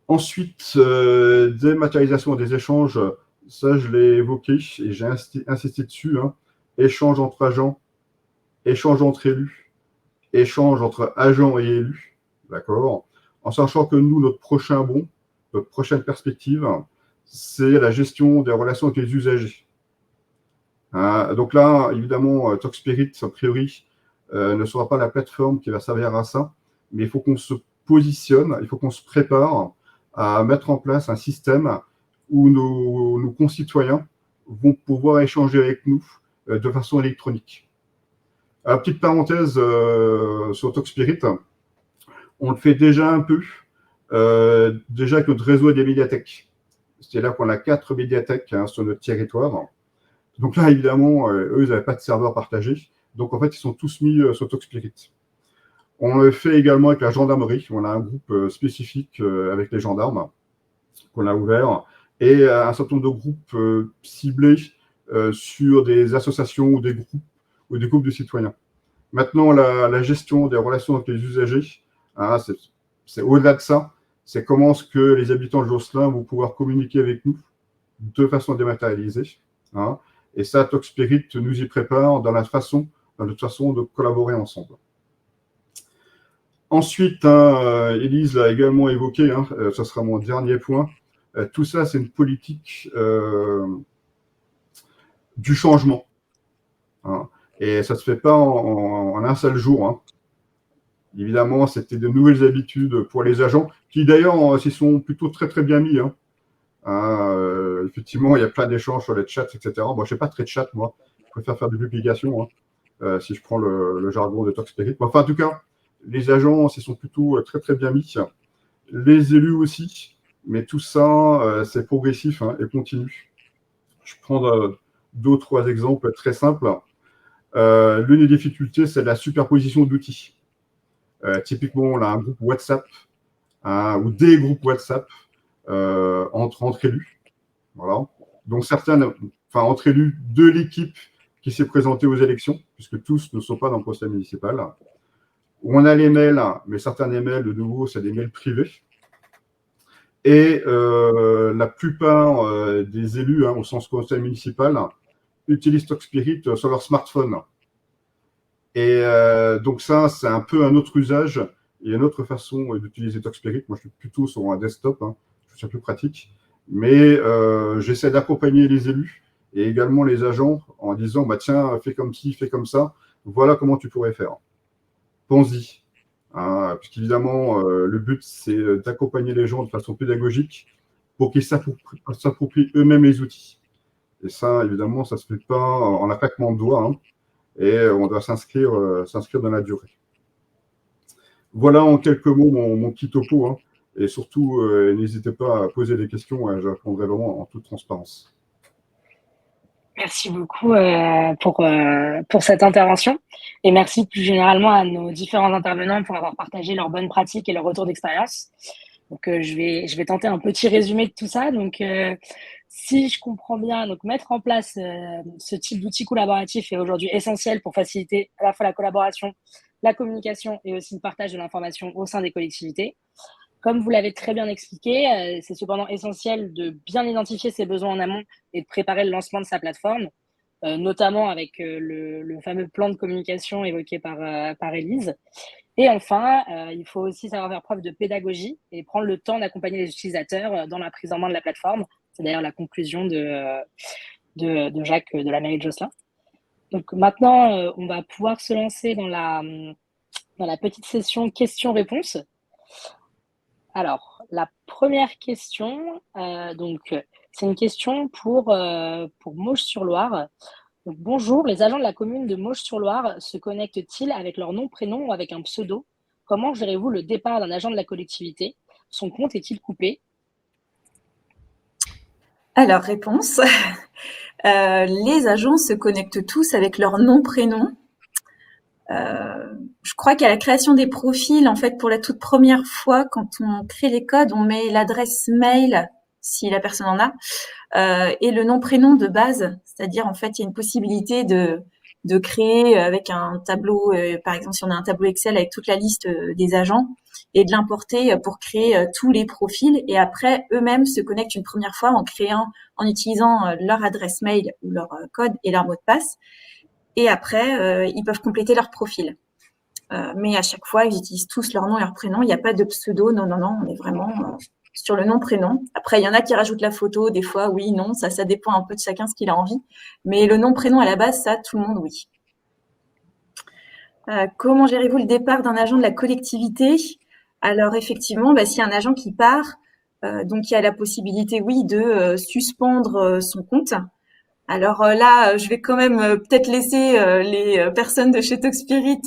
Ensuite, dématérialisation des échanges, ça, je l'ai évoqué et j'ai insisté dessus. Hein. Échange entre agents, échange entre élus, échange entre agents et élus, d'accord. En sachant que nous, notre prochain bond, notre prochaine perspective, c'est la gestion des relations avec les usagers. Donc là, évidemment, TalkSpirit, a priori, ne sera pas la plateforme qui va servir à ça, mais il faut qu'on se positionne, il faut qu'on se prépare à mettre en place un système où nos concitoyens vont pouvoir échanger avec nous de façon électronique. Alors, petite parenthèse sur TalkSpirit, on le fait déjà un peu, déjà avec notre réseau des médiathèques. C'est-à-dire qu'on a 4 médiathèques sur notre territoire. Donc là, évidemment, eux, ils n'avaient pas de serveur partagé. Donc, en fait, ils sont tous mis sur TalkSpirit. On le fait également avec la gendarmerie. On a un groupe spécifique avec les gendarmes qu'on a ouvert et un certain nombre de groupes ciblés sur des associations ou des groupes de citoyens. Maintenant, la gestion des relations avec les usagers, hein, c'est au-delà de ça. C'est comment est-ce que les habitants de Josselin vont pouvoir communiquer avec nous de façon dématérialisée. Hein. Et ça, TalkSpirit nous y prépare dans notre façon de collaborer ensemble. Ensuite, Élise l'a également évoqué, ça sera mon dernier point. Tout ça, c'est une politique du changement. Hein. Et ça ne se fait pas en un seul jour. Hein. Évidemment, c'était de nouvelles habitudes pour les agents, qui d'ailleurs s'y sont plutôt très très bien mis. Hein. Effectivement, il y a plein d'échanges sur les chats, etc. Moi, je ne fais pas très de chat, moi. Je préfère faire des publications, hein, si je prends le jargon de TalkSpirit. Enfin, en tout cas, les agents s'y sont plutôt très très bien mis. Les élus aussi. Mais tout ça, c'est progressif et continu. Je prends 2 ou 3 exemples très simples. L'une des difficultés, c'est la superposition d'outils. Typiquement, on a un groupe WhatsApp ou des groupes WhatsApp entre élus. Voilà. Donc, entre élus de l'équipe qui s'est présentée aux élections, puisque tous ne sont pas dans le conseil municipal. On a les mails, mais certains des mails, de nouveau, c'est des mails privés. Et la plupart des élus, au sens conseil municipal, utilisent TalkSpirit sur leur smartphone. Et donc ça, c'est un peu un autre usage et une autre façon d'utiliser TalkSpirit. Moi, je suis plutôt sur un desktop, je trouve ça plus pratique. Mais j'essaie d'accompagner les élus et également les agents en disant bah, tiens, fais comme ci, fais comme ça, voilà comment tu pourrais faire. Pense-y. Hein, puisqu'évidemment, le but, c'est d'accompagner les gens de façon pédagogique pour qu'ils s'approprient eux-mêmes les outils. Et ça, évidemment, ça ne se fait pas en un claquement de doigts, hein, et on doit s'inscrire dans la durée. Voilà en quelques mots mon petit topo. Hein, et surtout, n'hésitez pas à poser des questions, je répondrai vraiment en toute transparence. Merci beaucoup pour cette intervention et merci plus généralement à nos différents intervenants pour avoir partagé leurs bonnes pratiques et leur retour d'expérience. Donc, je vais tenter un petit résumé de tout ça. Donc, si je comprends bien, donc mettre en place ce type d'outil collaboratif est aujourd'hui essentiel pour faciliter à la fois la collaboration, la communication et aussi le partage de l'information au sein des collectivités. Comme vous l'avez très bien expliqué, c'est cependant essentiel de bien identifier ses besoins en amont et de préparer le lancement de sa plateforme, notamment avec le fameux plan de communication évoqué par Élise. Et enfin, il faut aussi savoir faire preuve de pédagogie et prendre le temps d'accompagner les utilisateurs dans la prise en main de la plateforme. C'est d'ailleurs la conclusion de Jacques de la mairie de Josselin. Donc maintenant, on va pouvoir se lancer dans la petite session questions-réponses. Alors, la première question, c'est une question pour Mauches-sur-Loire. Donc, bonjour, les agents de la commune de Mauches-sur-Loire se connectent-ils avec leur nom, prénom ou avec un pseudo? Comment gérez-vous le départ d'un agent de la collectivité? Son compte est-il coupé? Alors, réponse. Les agents se connectent tous avec leur nom, prénom. Je crois qu'à la création des profils, en fait, pour la toute première fois, quand on crée les codes, on met l'adresse mail, si la personne en a, et le nom, prénom de base. C'est-à-dire, en fait, il y a une possibilité de créer avec un tableau, par exemple, si on a un tableau Excel avec toute la liste des agents, et de l'importer pour créer tous les profils. Et après, eux-mêmes se connectent une première fois en utilisant leur adresse mail ou leur code et leur mot de passe. Et après, ils peuvent compléter leur profil. Mais à chaque fois, ils utilisent tous leur nom et leur prénom. Il n'y a pas de pseudo. Non, on est vraiment sur le nom, prénom. Après, il y en a qui rajoutent la photo. Des fois, oui, non. Ça dépend un peu de chacun ce qu'il a envie. Mais le nom, prénom, à la base, ça, tout le monde, oui. Comment gérez-vous le départ d'un agent de la collectivité? Alors, effectivement, s'il y a un agent qui part, donc il y a la possibilité, oui, de suspendre son compte. Alors là, je vais quand même peut-être laisser les personnes de chez Talkspirit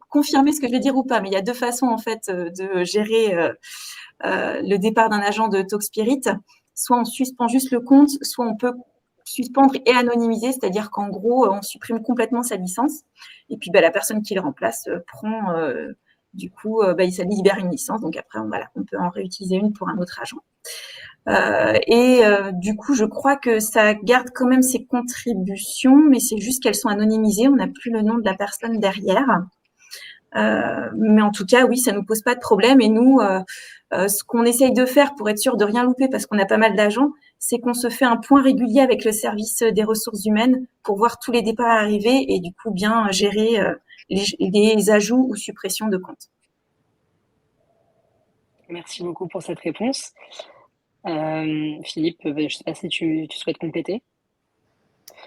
confirmer ce que je vais dire ou pas. Mais il y a deux façons en fait de gérer le départ d'un agent de Talkspirit. Soit on suspend juste le compte, soit on peut suspendre et anonymiser, c'est-à-dire qu'en gros, on supprime complètement sa licence. Et puis la personne qui le remplace prend, du coup, ça libère une licence. Donc après, on peut en réutiliser une pour un autre agent. Du coup, je crois que ça garde quand même ses contributions, mais c'est juste qu'elles sont anonymisées. On n'a plus le nom de la personne derrière. Mais en tout cas, oui, ça nous pose pas de problème. Et nous, ce qu'on essaye de faire pour être sûr de rien louper, parce qu'on a pas mal d'agents, c'est qu'on se fait un point régulier avec le service des ressources humaines pour voir tous les départs arrivés et du coup bien gérer les ajouts ou suppressions de comptes. Merci beaucoup pour cette réponse. Philippe, je ne sais pas si tu souhaites compléter.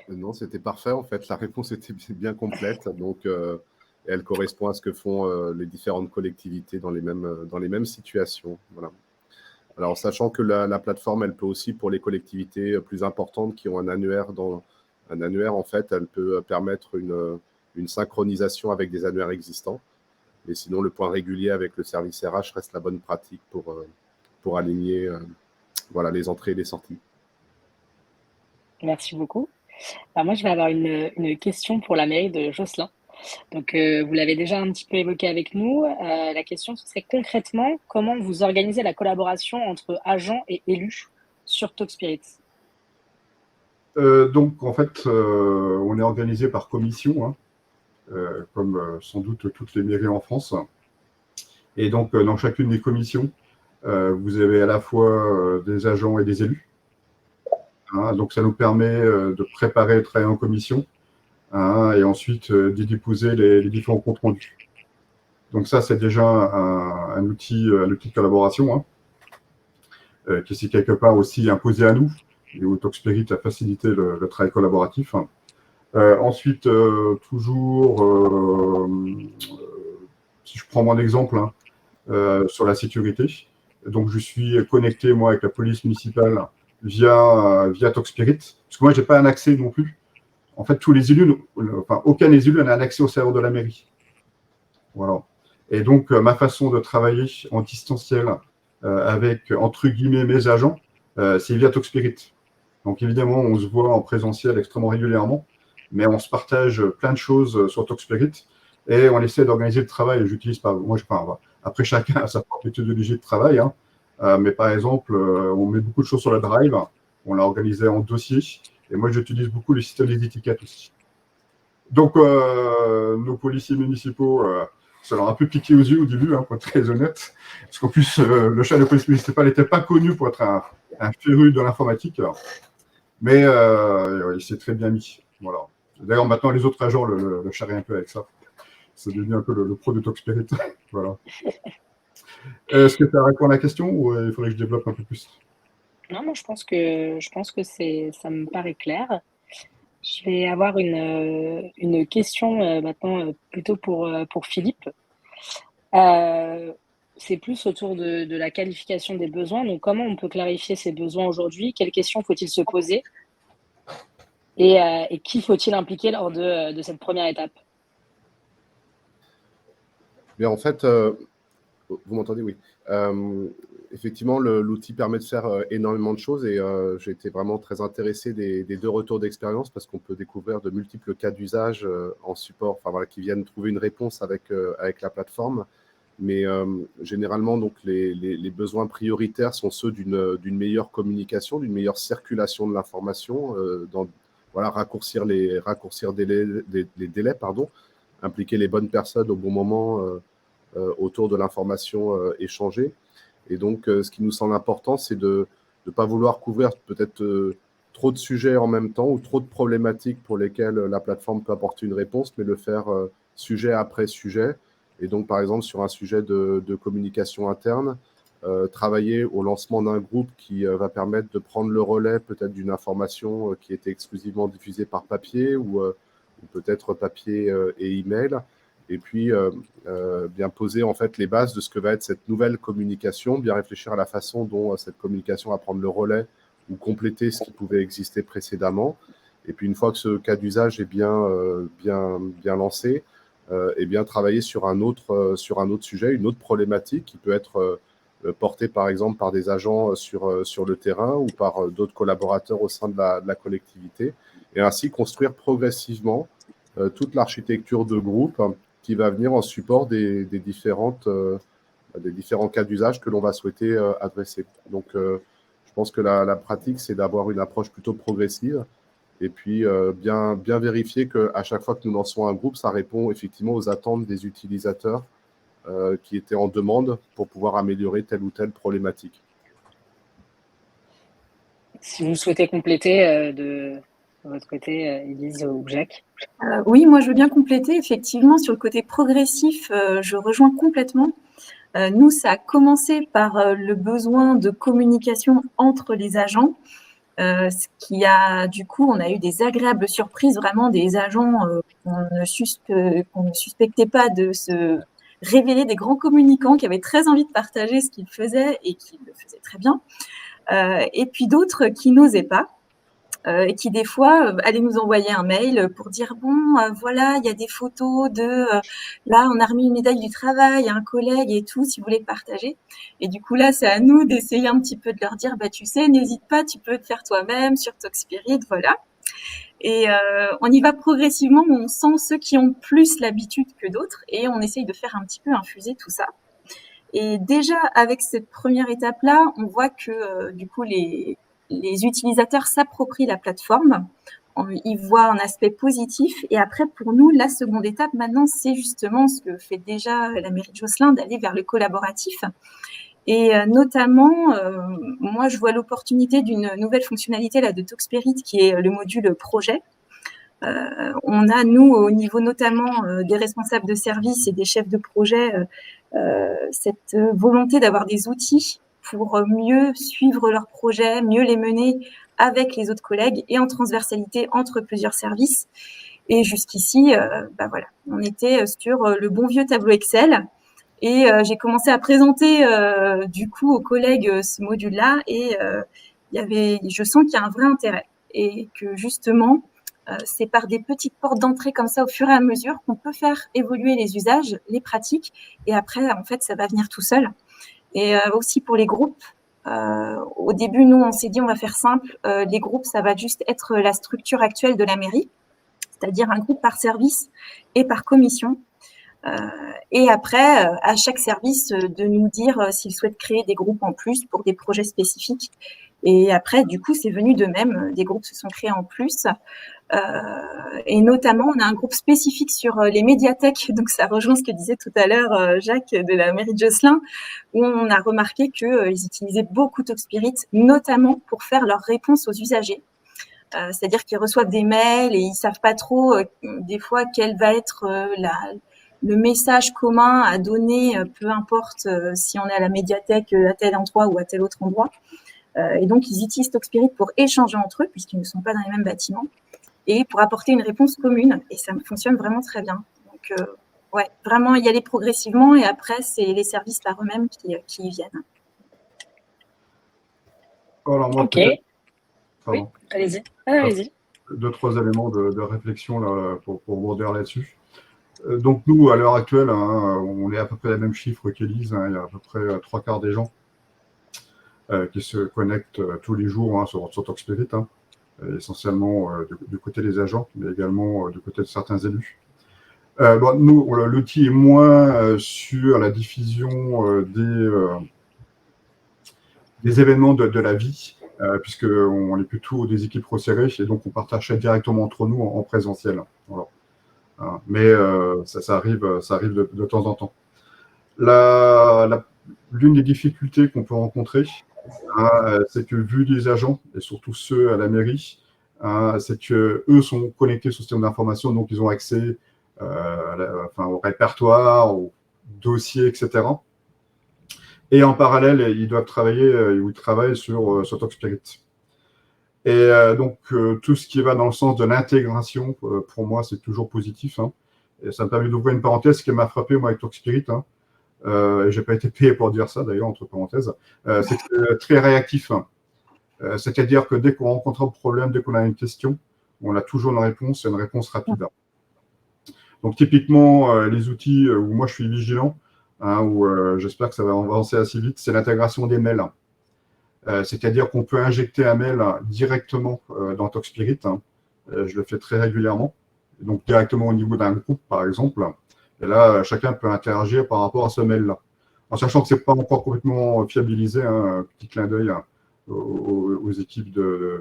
Non, c'était parfait. En fait, la réponse était bien complète. Donc, elle correspond à ce que font les différentes collectivités dans les mêmes situations. Voilà. Alors, sachant que la plateforme, elle peut aussi, pour les collectivités plus importantes qui ont un annuaire, en fait, elle peut permettre une synchronisation avec des annuaires existants. Mais sinon, le point régulier avec le service RH reste la bonne pratique pour aligner les entrées et les sorties. Merci beaucoup. Alors moi, je vais avoir une question pour la mairie de Josselin. Donc, vous l'avez déjà un petit peu évoqué avec nous. La question, ce serait concrètement, comment vous organisez la collaboration entre agents et élus sur Talkspirit? Donc, en fait, on est organisé par commission, hein, comme sans doute toutes les mairies en France. Et donc, dans chacune des commissions, vous avez à la fois des agents et des élus. Hein, donc, ça nous permet de préparer le travail en commission, hein, et ensuite d'y déposer les différents comptes rendus. Donc ça, c'est déjà un outil de collaboration, hein, qui s'est quelque part aussi imposé à nous, et où Talkspirit a facilité le travail collaboratif. Ensuite, toujours, si je prends mon exemple, sur la sécurité, donc je suis connecté, moi, avec la police municipale via Talkspirit, parce que moi, je n'ai pas un accès non plus. En fait, tous les élus, enfin, aucun des élus n'a un accès au serveur de la mairie. Voilà. Et donc, ma façon de travailler en distanciel avec, entre guillemets, mes agents, c'est via Talkspirit. Donc, évidemment, on se voit en présentiel extrêmement régulièrement, mais on se partage plein de choses sur Talkspirit et on essaie d'organiser le travail. J'utilise pas, moi, après, chacun a sa propre méthodologie de travail, hein. Mais par exemple, on met beaucoup de choses sur le Drive, on l'a organisé en dossier, et moi, j'utilise beaucoup le système des étiquettes aussi. Donc, nos policiers municipaux, ça leur a un peu piqué aux yeux au début, pour être très honnête, parce qu'en plus, le chef de police municipale n'était pas connu pour être un féru de l'informatique, mais il s'est très bien mis. Voilà. D'ailleurs, maintenant, les autres agents le charrient un peu avec ça. C'est devenu un peu le pro de Talkspirit. Voilà. Est-ce que ça répond à la question ou il faudrait que je développe un peu plus? Non, moi, je pense que ça me paraît clair. Je vais avoir une question maintenant plutôt pour Philippe. C'est plus autour de la qualification des besoins. Donc, comment on peut clarifier ces besoins aujourd'hui? Quelles questions faut-il se poser? Et qui faut-il impliquer lors de cette première étape? Bien, en fait, vous m'entendez? Oui. Effectivement, l'outil permet de faire énormément de choses et j'ai été vraiment très intéressé des 2 retours d'expérience parce qu'on peut découvrir de multiples cas d'usage en support, enfin voilà, qui viennent trouver une réponse avec la plateforme. Mais généralement, donc, les besoins prioritaires sont ceux d'une meilleure communication, d'une meilleure circulation de l'information, voilà, raccourcir les délais, pardon, impliquer les bonnes personnes au bon moment autour de l'information échangée. Et donc, ce qui nous semble important, c'est de ne pas vouloir couvrir peut-être trop de sujets en même temps ou trop de problématiques pour lesquelles la plateforme peut apporter une réponse, mais le faire sujet après sujet. Et donc, par exemple, sur un sujet de communication interne, travailler au lancement d'un groupe qui va permettre de prendre le relais peut-être d'une information qui était exclusivement diffusée par papier ou peut-être papier et email. Et puis, bien poser en fait les bases de ce que va être cette nouvelle communication, bien réfléchir à la façon dont cette communication va prendre le relais ou compléter ce qui pouvait exister précédemment. Et puis, une fois que ce cas d'usage est bien lancé, et bien travailler sur un autre sujet, une autre problématique qui peut être portée par exemple par des agents sur le terrain ou par d'autres collaborateurs au sein de la collectivité, et ainsi construire progressivement toute l'architecture de groupe qui va venir en support des différents cas d'usage que l'on va souhaiter adresser. Donc, je pense que la pratique, c'est d'avoir une approche plutôt progressive et puis bien vérifier qu'à chaque fois que nous lançons un groupe, ça répond effectivement aux attentes des utilisateurs qui étaient en demande pour pouvoir améliorer telle ou telle problématique. Si vous souhaitez compléter de votre côté, Élise ou Jacques. Oui, moi je veux bien compléter. Effectivement, sur le côté progressif, je rejoins complètement. Nous, ça a commencé par le besoin de communication entre les agents, ce qui a, du coup, on a eu des agréables surprises, vraiment des agents qu'on ne suspectait pas de se révéler des grands communicants qui avaient très envie de partager ce qu'ils faisaient et qui le faisaient très bien. Et puis d'autres qui n'osaient pas. Et qui des fois allaient nous envoyer un mail pour dire bon voilà, il y a des photos de là on a remis une médaille du travail à un collègue et tout, si vous voulez partager. Et du coup là c'est à nous d'essayer un petit peu de leur dire bah tu sais, n'hésite pas, tu peux le faire toi-même sur Talkspirit, voilà. Et on y va progressivement, on sent ceux qui ont plus l'habitude que d'autres et on essaye de faire un petit peu infuser tout ça. Et déjà avec cette première étape là, on voit que du coup les utilisateurs s'approprient la plateforme, ils voient un aspect positif. Et après, pour nous, la seconde étape, maintenant, c'est justement ce que fait déjà la mairie de Josselin, d'aller vers le collaboratif. Et notamment, moi, je vois l'opportunité d'une nouvelle fonctionnalité là, de Talkspirit, qui est le module projet. On a, nous, au niveau notamment des responsables de service et des chefs de projet, cette volonté d'avoir des outils pour mieux suivre leurs projets, mieux les mener avec les autres collègues et en transversalité entre plusieurs services. Et jusqu'ici, voilà, on était sur le bon vieux tableau Excel. Et j'ai commencé à présenter du coup aux collègues ce module-là et je sens qu'il y a un vrai intérêt et que justement, c'est par des petites portes d'entrée comme ça au fur et à mesure qu'on peut faire évoluer les usages, les pratiques et après, en fait, ça va venir tout seul. Et aussi pour les groupes, au début, nous, on s'est dit on va faire simple. Les groupes, ça va juste être la structure actuelle de la mairie, c'est-à-dire un groupe par service et par commission. Et après, à chaque service, de nous dire s'il souhaite créer des groupes en plus pour des projets spécifiques. Et après, du coup, c'est venu de même. Des groupes se sont créés en plus. Et notamment, on a un groupe spécifique sur les médiathèques. Donc, ça rejoint ce que disait tout à l'heure Jacques de la mairie de Josselin, où on a remarqué qu'ils utilisaient beaucoup TalkSpirit, notamment pour faire leurs réponses aux usagers. C'est-à-dire qu'ils reçoivent des mails et ils savent pas trop, des fois, quelle va être le message commun à donner, peu importe si on est à la médiathèque à tel endroit ou à tel autre endroit. Et donc, ils utilisent TalkSpirit pour échanger entre eux, puisqu'ils ne sont pas dans les mêmes bâtiments, et pour apporter une réponse commune. Et ça fonctionne vraiment très bien. Donc, ouais, vraiment y aller progressivement, et après, c'est les services par eux-mêmes qui y viennent. Alors, moi, Ok. Oui, allez-y. Allez-y. 2-3 éléments de réflexion là, pour rebondir là-dessus. Donc nous, à l'heure actuelle, on est à peu près les mêmes chiffres qu'Élise. Il y a à peu près 3/4 des gens qui se connectent tous les jours sur TalkSpirit, essentiellement du côté des agents, mais également du côté de certains élus. Nous, l'outil est moins sur la diffusion des événements de la vie, puisqu'on est plutôt des équipes resserrées, et donc on partage directement entre nous en présentiel. Voilà. Mais ça arrive de temps en temps. L'une des difficultés qu'on peut rencontrer, c'est que vu les agents, et surtout ceux à la mairie, c'est qu'eux sont connectés au système d'information, donc ils ont accès au répertoire, aux dossiers, etc. Et en parallèle, ils doivent travailler, ils travaillent sur TalkSpirit. Et donc, tout ce qui va dans le sens de l'intégration, pour moi, c'est toujours positif. Et ça me permet d'ouvrir une parenthèse qui m'a frappé, moi, avec TalkSpirit. Et je n'ai pas été payé pour dire ça, d'ailleurs, entre parenthèses. C'est que c'est très réactif. C'est-à-dire que dès qu'on rencontre un problème, dès qu'on a une question, on a toujours une réponse, et une réponse rapide. Donc, typiquement, les outils où moi, je suis vigilant, où j'espère que ça va avancer assez vite, c'est l'intégration des mails. C'est-à-dire qu'on peut injecter un mail directement dans TalkSpirit. Je le fais très régulièrement. Donc, directement au niveau d'un groupe, par exemple. Et là, chacun peut interagir par rapport à ce mail-là. En sachant que ce n'est pas encore complètement fiabilisé, un petit clin d'œil aux équipes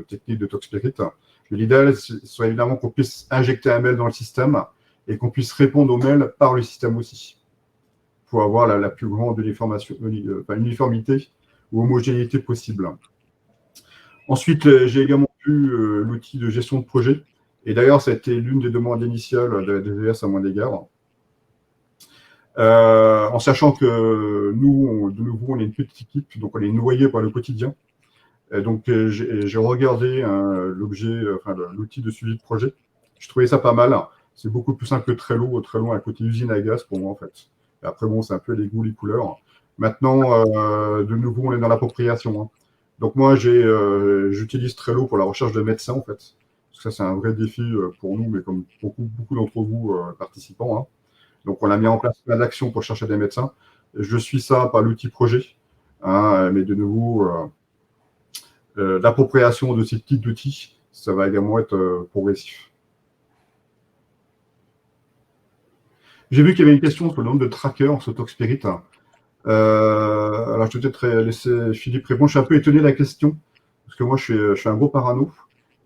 techniques de TalkSpirit. Mais l'idéal, c'est évidemment qu'on puisse injecter un mail dans le système et qu'on puisse répondre aux mails par le système aussi, pour avoir la plus grande uniformité ou homogénéité possible. Ensuite, j'ai également vu l'outil de gestion de projet. Et d'ailleurs, ça a été l'une des demandes initiales de la DVS à mon égard. En sachant que nous, de nouveau, on est une petite équipe, donc on est noyé par le quotidien. Et donc, j'ai regardé l'outil de suivi de projet. Je trouvais ça pas mal. C'est beaucoup plus simple que Trello. Trello a un côté usine à gaz pour moi, en fait. Et après, bon, c'est un peu les goûts, les couleurs. Maintenant, de nouveau, on est dans l'appropriation. Donc moi, j'utilise Trello pour la recherche de médecins, en fait. Parce que ça, c'est un vrai défi pour nous, mais comme beaucoup d'entre vous participants. Donc, on a mis en place plein d'actions pour chercher des médecins. Je suis ça par l'outil projet. Mais de nouveau, l'appropriation de ces types d'outils, ça va également être progressif. J'ai vu qu'il y avait une question sur le nombre de trackers sur TalkSpirit. Alors, je vais peut-être laisser Philippe répondre. Je suis un peu étonné de la question, parce que moi, je suis un gros parano.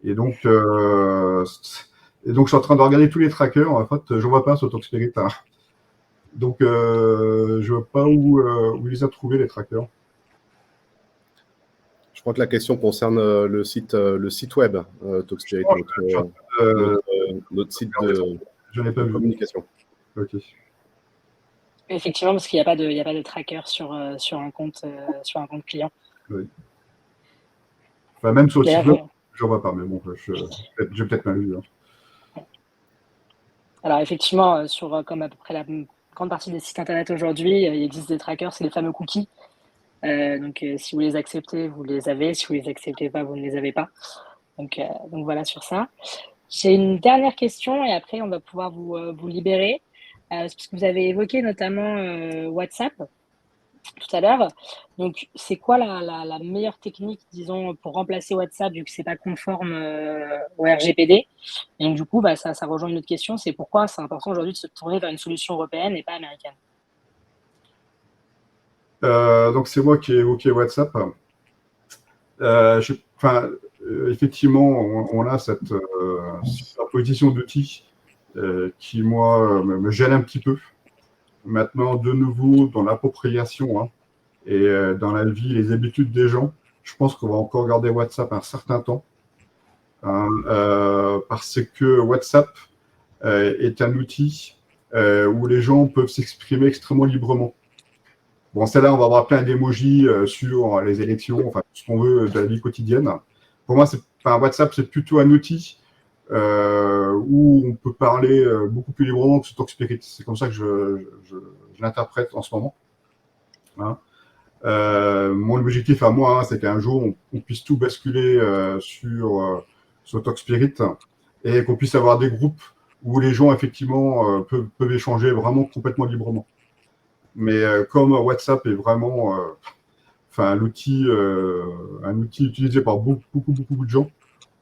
Et donc, je suis en train de regarder tous les trackers. En fait, je ne vois pas sur TalkSpirit. Donc, je ne vois pas où ils les a trouvés, les trackers. Je crois que la question concerne le site web, TalkSpirit, notre site de communication. Ok. Effectivement, parce qu'il n'y a pas de tracker sur un compte client. Oui. Enfin, même sur le site web, j'en vois pas, mais bon, j'ai peut-être mal vu. Alors effectivement, comme à peu près la grande partie des sites internet aujourd'hui, il existe des trackers, c'est les fameux cookies. Donc si vous les acceptez, vous les avez. Si vous les acceptez pas, vous ne les avez pas. Donc voilà sur ça. J'ai une dernière question et après on va pouvoir vous libérer. Parce que vous avez évoqué notamment WhatsApp tout à l'heure. Donc, c'est quoi la meilleure technique, disons, pour remplacer WhatsApp, vu que c'est pas conforme au RGPD? Et donc, du coup, ça rejoint une autre question, c'est pourquoi c'est important aujourd'hui de se tourner vers une solution européenne et pas américaine? Donc, c'est moi qui ai évoqué WhatsApp. Effectivement, on a cette superposition d'outils qui, moi, me gêne un petit peu. Maintenant, de nouveau, dans l'appropriation, hein, et dans la vie, les habitudes des gens, je pense qu'on va encore garder WhatsApp un certain temps, hein, parce que WhatsApp est un outil où les gens peuvent s'exprimer extrêmement librement. Bon, celle-là, on va avoir plein d'émojis sur les élections, enfin, ce qu'on veut de la vie quotidienne. Pour moi, WhatsApp, c'est plutôt un outil où on peut parler beaucoup plus librement que sur TalkSpirit. C'est comme ça que je l'interprète en ce moment. Hein. Mon objectif à moi, hein, c'est qu'un jour, on puisse tout basculer sur TalkSpirit et qu'on puisse avoir des groupes où les gens, effectivement, peuvent échanger vraiment complètement librement. Mais comme WhatsApp est vraiment un outil utilisé par beaucoup de gens,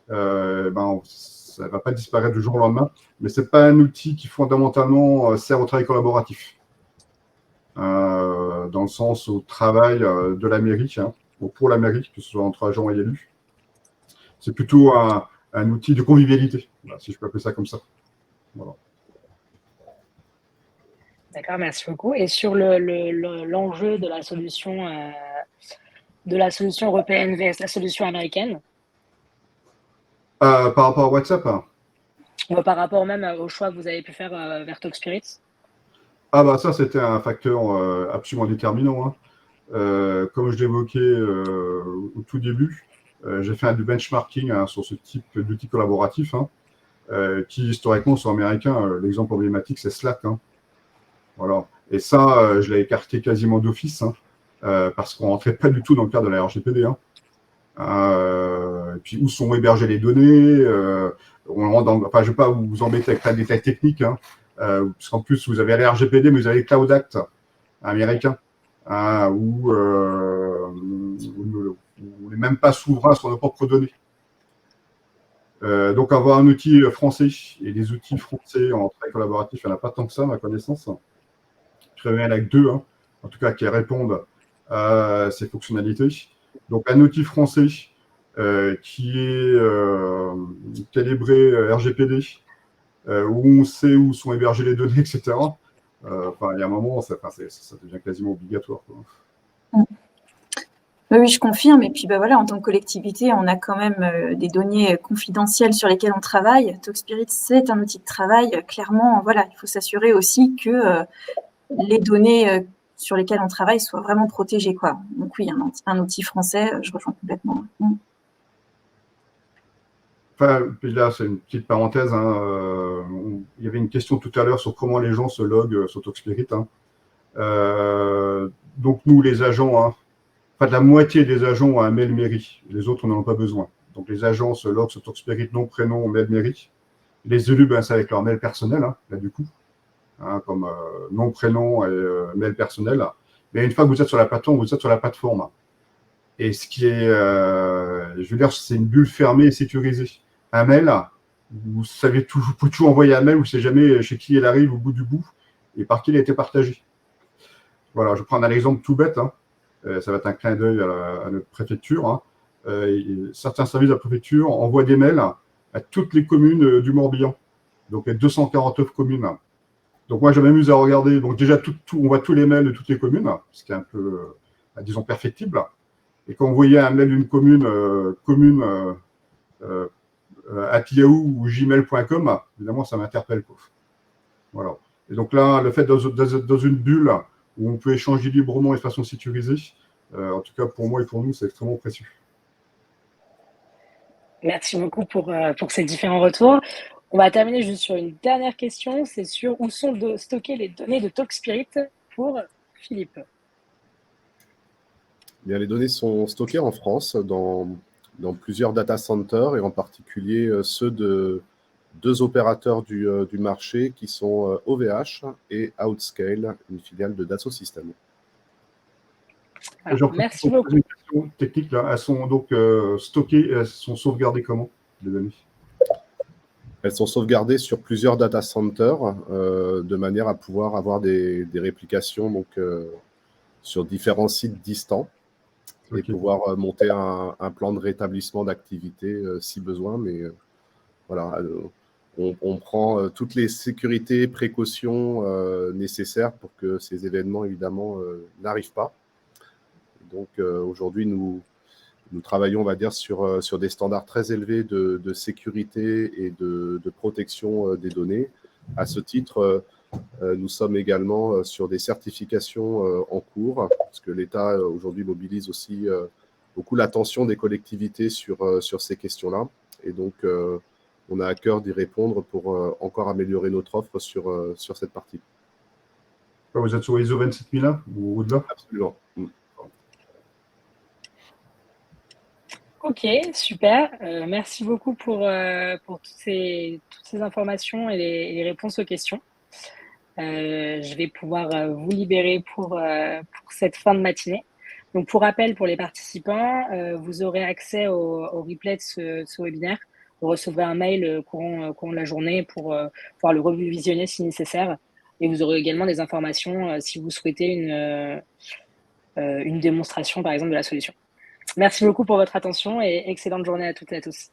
ça ne va pas disparaître du jour au lendemain, mais ce n'est pas un outil qui fondamentalement sert au travail collaboratif. Dans le sens au travail de la mairie, hein, ou pour la mairie, que ce soit entre agents et élus. C'est plutôt un outil de convivialité, si je peux appeler ça comme ça. Voilà. D'accord, merci beaucoup. Et sur l'enjeu de la solution européenne vers la solution américaine? Par rapport à WhatsApp, hein. Par rapport même au choix que vous avez pu faire vers TalkSpirit? Ça, c'était un facteur absolument déterminant. Hein. Comme je l'évoquais au tout début, j'ai fait du benchmarking sur ce type d'outils collaboratifs, hein, qui historiquement sont américains. L'exemple emblématique, c'est Slack. Hein. Voilà. Et ça, je l'ai écarté quasiment d'office, hein, parce qu'on ne rentrait pas du tout dans le cadre de la RGPD. Hein. Et puis, où sont hébergées les données je ne vais pas vous embêter avec plein de détails techniques, hein, parce qu'en plus, vous avez la RGPD, mais vous avez le Cloud Act américain, hein, où on n'est même pas souverain sur nos propres données. Donc, avoir un outil français et des outils français en travail collaboratif, il n'y en a pas tant que ça, à ma connaissance. Je reviens avec deux, hein, en tout cas, qui répondent à ces fonctionnalités. Donc, un outil français qui est calibré RGPD, où on sait où sont hébergées les données, etc. Il y a un moment, ça devient quasiment obligatoire. Quoi. Oui, je confirme. Et puis, voilà, en tant que collectivité, on a quand même des données confidentielles sur lesquelles on travaille. TalkSpirit, c'est un outil de travail. Clairement, voilà, il faut s'assurer aussi que les données sur lesquelles on travaille soient vraiment protégées, quoi. Donc oui, un outil français, je rejoins complètement. Puis là, c'est une petite parenthèse. Hein, il y avait une question tout à l'heure sur comment les gens se loguent sur TalkSpirit. Hein. Donc nous, les agents, hein, la moitié des agents ont un mail mairie. Les autres n'en ont pas besoin. Donc les agents se loguent sur TalkSpirit, nom, prénom, mail mairie. Les élus, c'est avec leur mail personnel, hein, là du coup. Hein, comme nom, prénom et mail personnel. Mais une fois que vous êtes sur la plateforme, vous êtes sur la plateforme. Et ce qui est, je veux dire, c'est une bulle fermée et sécurisée. Un mail, vous savez toujours, vous pouvez toujours envoyer un mail, vous ne savez jamais chez qui il arrive au bout du bout et par qui il a été partagé. Voilà, je vais prendre un exemple tout bête. Hein. Ça va être un clin d'œil à notre préfecture. Hein. Certains services de la préfecture envoient des mails à toutes les communes du Morbihan. Donc, les 249 communes. Donc, moi, je m'amuse à regarder. Donc, déjà, on voit tous les mails de toutes les communes, ce qui est un peu, disons, perfectible. Et quand vous voyez un mail d'une commune, @yahoo ou gmail.com, évidemment, ça m'interpelle. Voilà. Et donc là, le fait dans une bulle où on peut échanger librement et de façon sécurisée, en tout cas pour moi et pour nous, c'est extrêmement précieux. Merci beaucoup pour ces différents retours. On va terminer juste sur une dernière question, c'est sur où sont stockées les données de TalkSpirit pour Philippe. Bien, les données sont stockées en France dans plusieurs data centers et en particulier ceux de 2 opérateurs du marché qui sont OVH et Outscale, une filiale de Dassault Systèmes. Alors, merci beaucoup. Une question technique, là. Elles sont donc stockées, elles sont sauvegardées comment, les données? Elles sont sauvegardées sur plusieurs data centers de manière à pouvoir avoir des réplications donc, sur différents sites distants et pouvoir monter un plan de rétablissement d'activité si besoin. Mais voilà, on prend toutes les sécurités, précautions nécessaires pour que ces événements, évidemment, n'arrivent pas. Donc aujourd'hui, nous travaillons, on va dire, sur des standards très élevés de sécurité et de protection des données. À ce titre, nous sommes également sur des certifications en cours, parce que l'État aujourd'hui mobilise aussi beaucoup l'attention des collectivités sur ces questions-là. Et donc, on a à cœur d'y répondre pour encore améliorer notre offre sur cette partie. Vous êtes sur ISO 27001 ou au-delà? Absolument. Ok, super. Merci beaucoup pour toutes ces informations et les réponses aux questions. Je vais pouvoir vous libérer pour cette fin de matinée. Donc, pour rappel, pour les participants, vous aurez accès au replay de ce webinaire. Vous recevrez un mail courant de la journée pour pouvoir le revisionner si nécessaire. Et vous aurez également des informations si vous souhaitez une démonstration, par exemple, de la solution. Merci beaucoup pour votre attention et excellente journée à toutes et à tous.